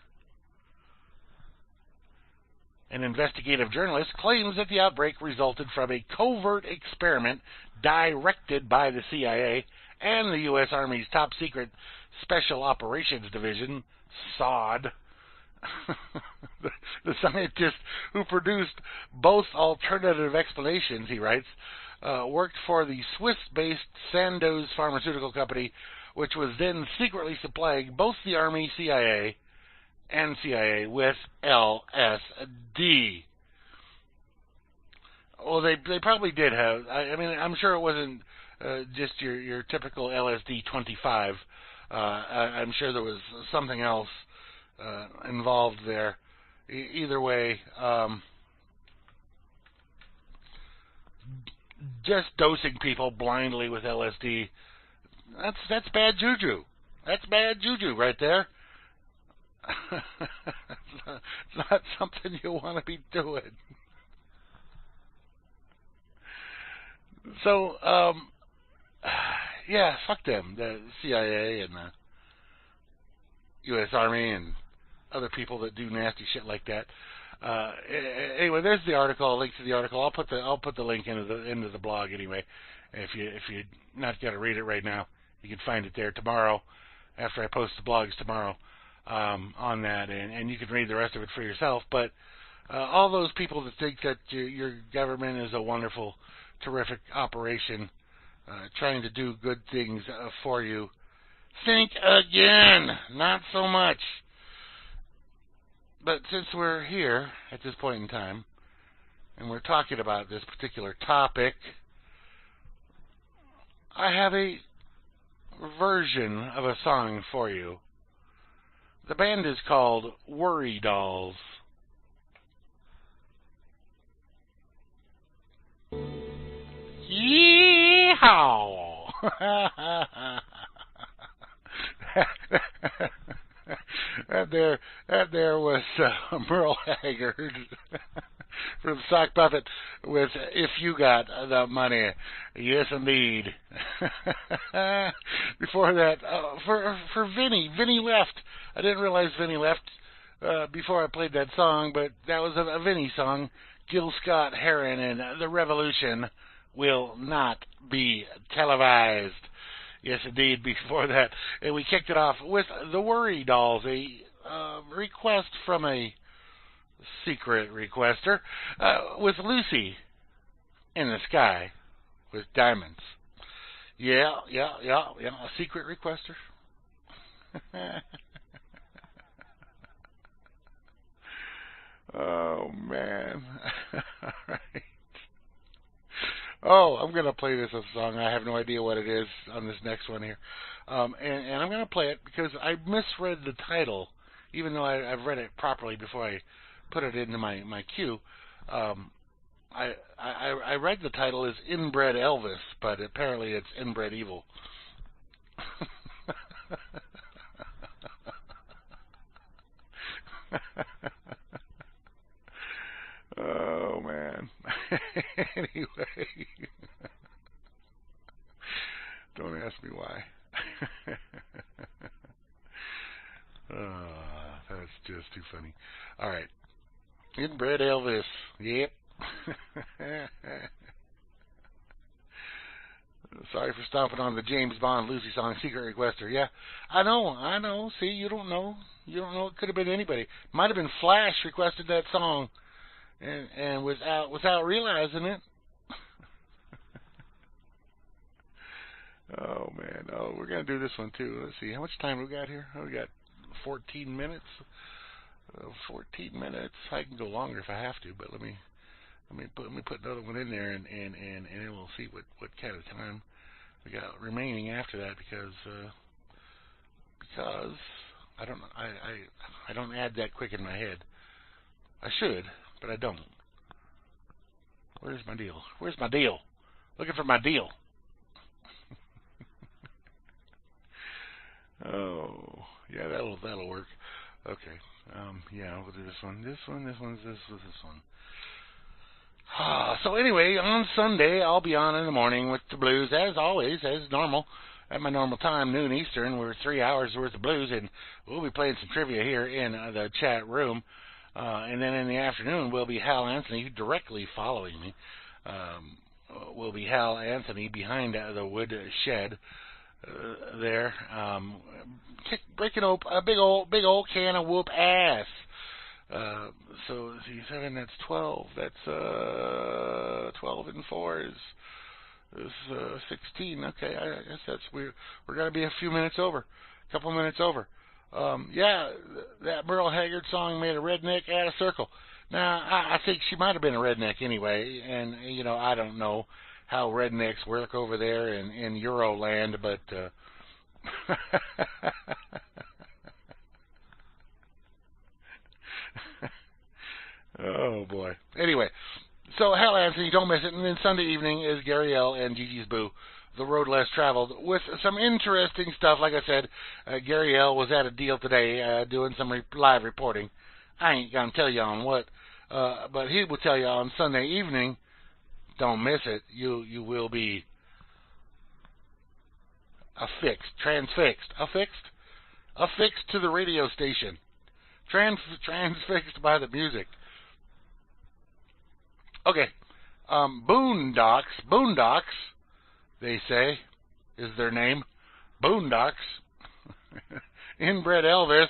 an investigative journalist, claims that the outbreak resulted from a covert experiment directed by the CIA and the U.S. Army's top-secret Special Operations Division, SOD. The scientist who produced both alternative explanations, he writes, worked for the Swiss-based Sandoz pharmaceutical company, which was then secretly supplying both the Army, CIA, and CIA with LSD. Well, they probably did have. I mean, I'm sure it wasn't just your typical LSD 25. I'm sure there was something else involved there. Either way, just dosing people blindly with LSD, that's bad juju. That's bad juju right there. It's not something you want to be doing. So, yeah, fuck them. The CIA and the U.S. Army and other people that do nasty shit like that. Anyway, there's the article. A link to the article. I'll put the link into the blog anyway. If you're not gonna read it right now, you can find it there tomorrow after I post the blogs tomorrow on that, and you can read the rest of it for yourself. But all those people that think that your government is a wonderful, terrific operation trying to do good things for you, think again. Not so much. But since we're here at this point in time, and we're talking about this particular topic, I have a version of a song for you. The band is called Worry Dolls. Yeehaw! That there was Merle Haggard from Sock Puppet with "If You Got the Money." Yes, indeed. Before that, for Vinny left. I didn't realize Vinny left before I played that song, but that was a Vinny song. Gil Scott Heron and "The Revolution Will Not Be Televised." Yes, indeed, before that. And we kicked it off with the Worry Dolls, a request from a secret requester, with Lucy in the Sky with Diamonds. Yeah, a secret requester. Oh, man. All right. Oh, I'm going to play this song. I have no idea what it is on this next one here. And I'm going to play it because I misread the title, even though I've read it properly before I put it into my queue. I read the title as Inbred Elvis, but apparently it's Inbred Evil. Oh, man. Anyway. Don't ask me why. just too funny. All right. Inbred Elvis. Yep. Sorry for stomping on the James Bond Lucy song Secret Requester. Yeah, I know. See, you don't know. You don't know. It could have been anybody. Might have been Flash requested that song, and without realizing it. Oh man. Oh, we're gonna do this one too. Let's see. How much time we got here? Oh, we got 14 minutes. 14 minutes. I can go longer if I have to, but let me put another one in there, and then we'll see what kind of time we got remaining after that, because I don't add that quick in my head. I should, but I don't. Where's my deal? Where's my deal? Looking for my deal. Oh, yeah, that'll work. Okay. Yeah, we'll do this one. This one. So anyway, on Sunday, I'll be on in the morning with the blues, as always, as normal, at my normal time, noon Eastern. We're 3 hours worth of blues, and we'll be playing some trivia here in the chat room. And then in the afternoon, will be Hal Anthony directly following me. Will be Hal Anthony behind the wood shed there, breaking open a big old can of whoop ass. So see, 7, that's 12. That's 12 and 4 is 16. Okay, I guess that's we're gonna be a few minutes over, a couple minutes over. Yeah, that Merle Haggard song made a redneck out of circle. Now I think she might have been a redneck anyway, and I don't know how rednecks work over there in Euroland, but oh boy. Anyway, so Hal Anthony, don't miss it. And then Sunday evening is Gary L. and Gigi's Boo, The Road Less Traveled, with some interesting stuff. Like I said, Gary L. was at a deal today doing some live reporting. I ain't going to tell you on what, but he will tell you on Sunday evening. Don't miss it. You will be transfixed to the radio station, transfixed by the music. Okay, Boondocks, they say, is their name. Boondocks. Inbred Elvis.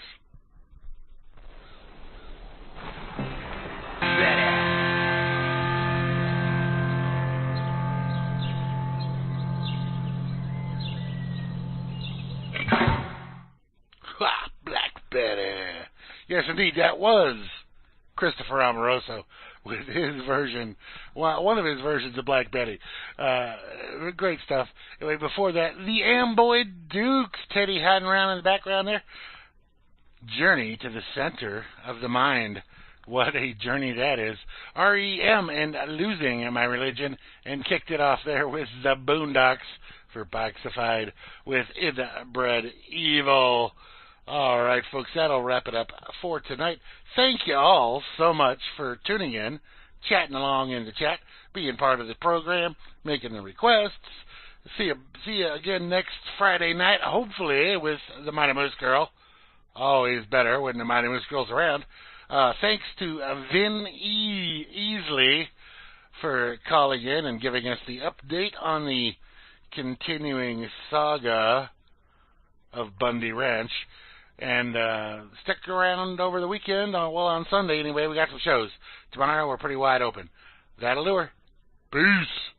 Black Betty. Yes, indeed, that was Christopher Amoroso with his version, one of his versions of Black Betty. Great stuff. Anyway, before that, the Amboy Dukes, Teddy hiding around in the background there. Journey to the Center of the Mind. What a journey that is. REM and Losing My Religion, and kicked it off there with the Boondocks for Boxified with Inbred Evil. All right, folks, that'll wrap it up for tonight. Thank you all so much for tuning in, chatting along in the chat, being part of the program, making the requests. See you again next Friday night, hopefully, with the Mighty Moose Girl. Always better when the Mighty Moose Girl's around. Thanks to Vin Easley for calling in and giving us the update on the continuing saga of Bundy Ranch. And stick around over the weekend, on Sunday anyway, we got some shows. Tomorrow we're pretty wide open. That'll do her. Peace.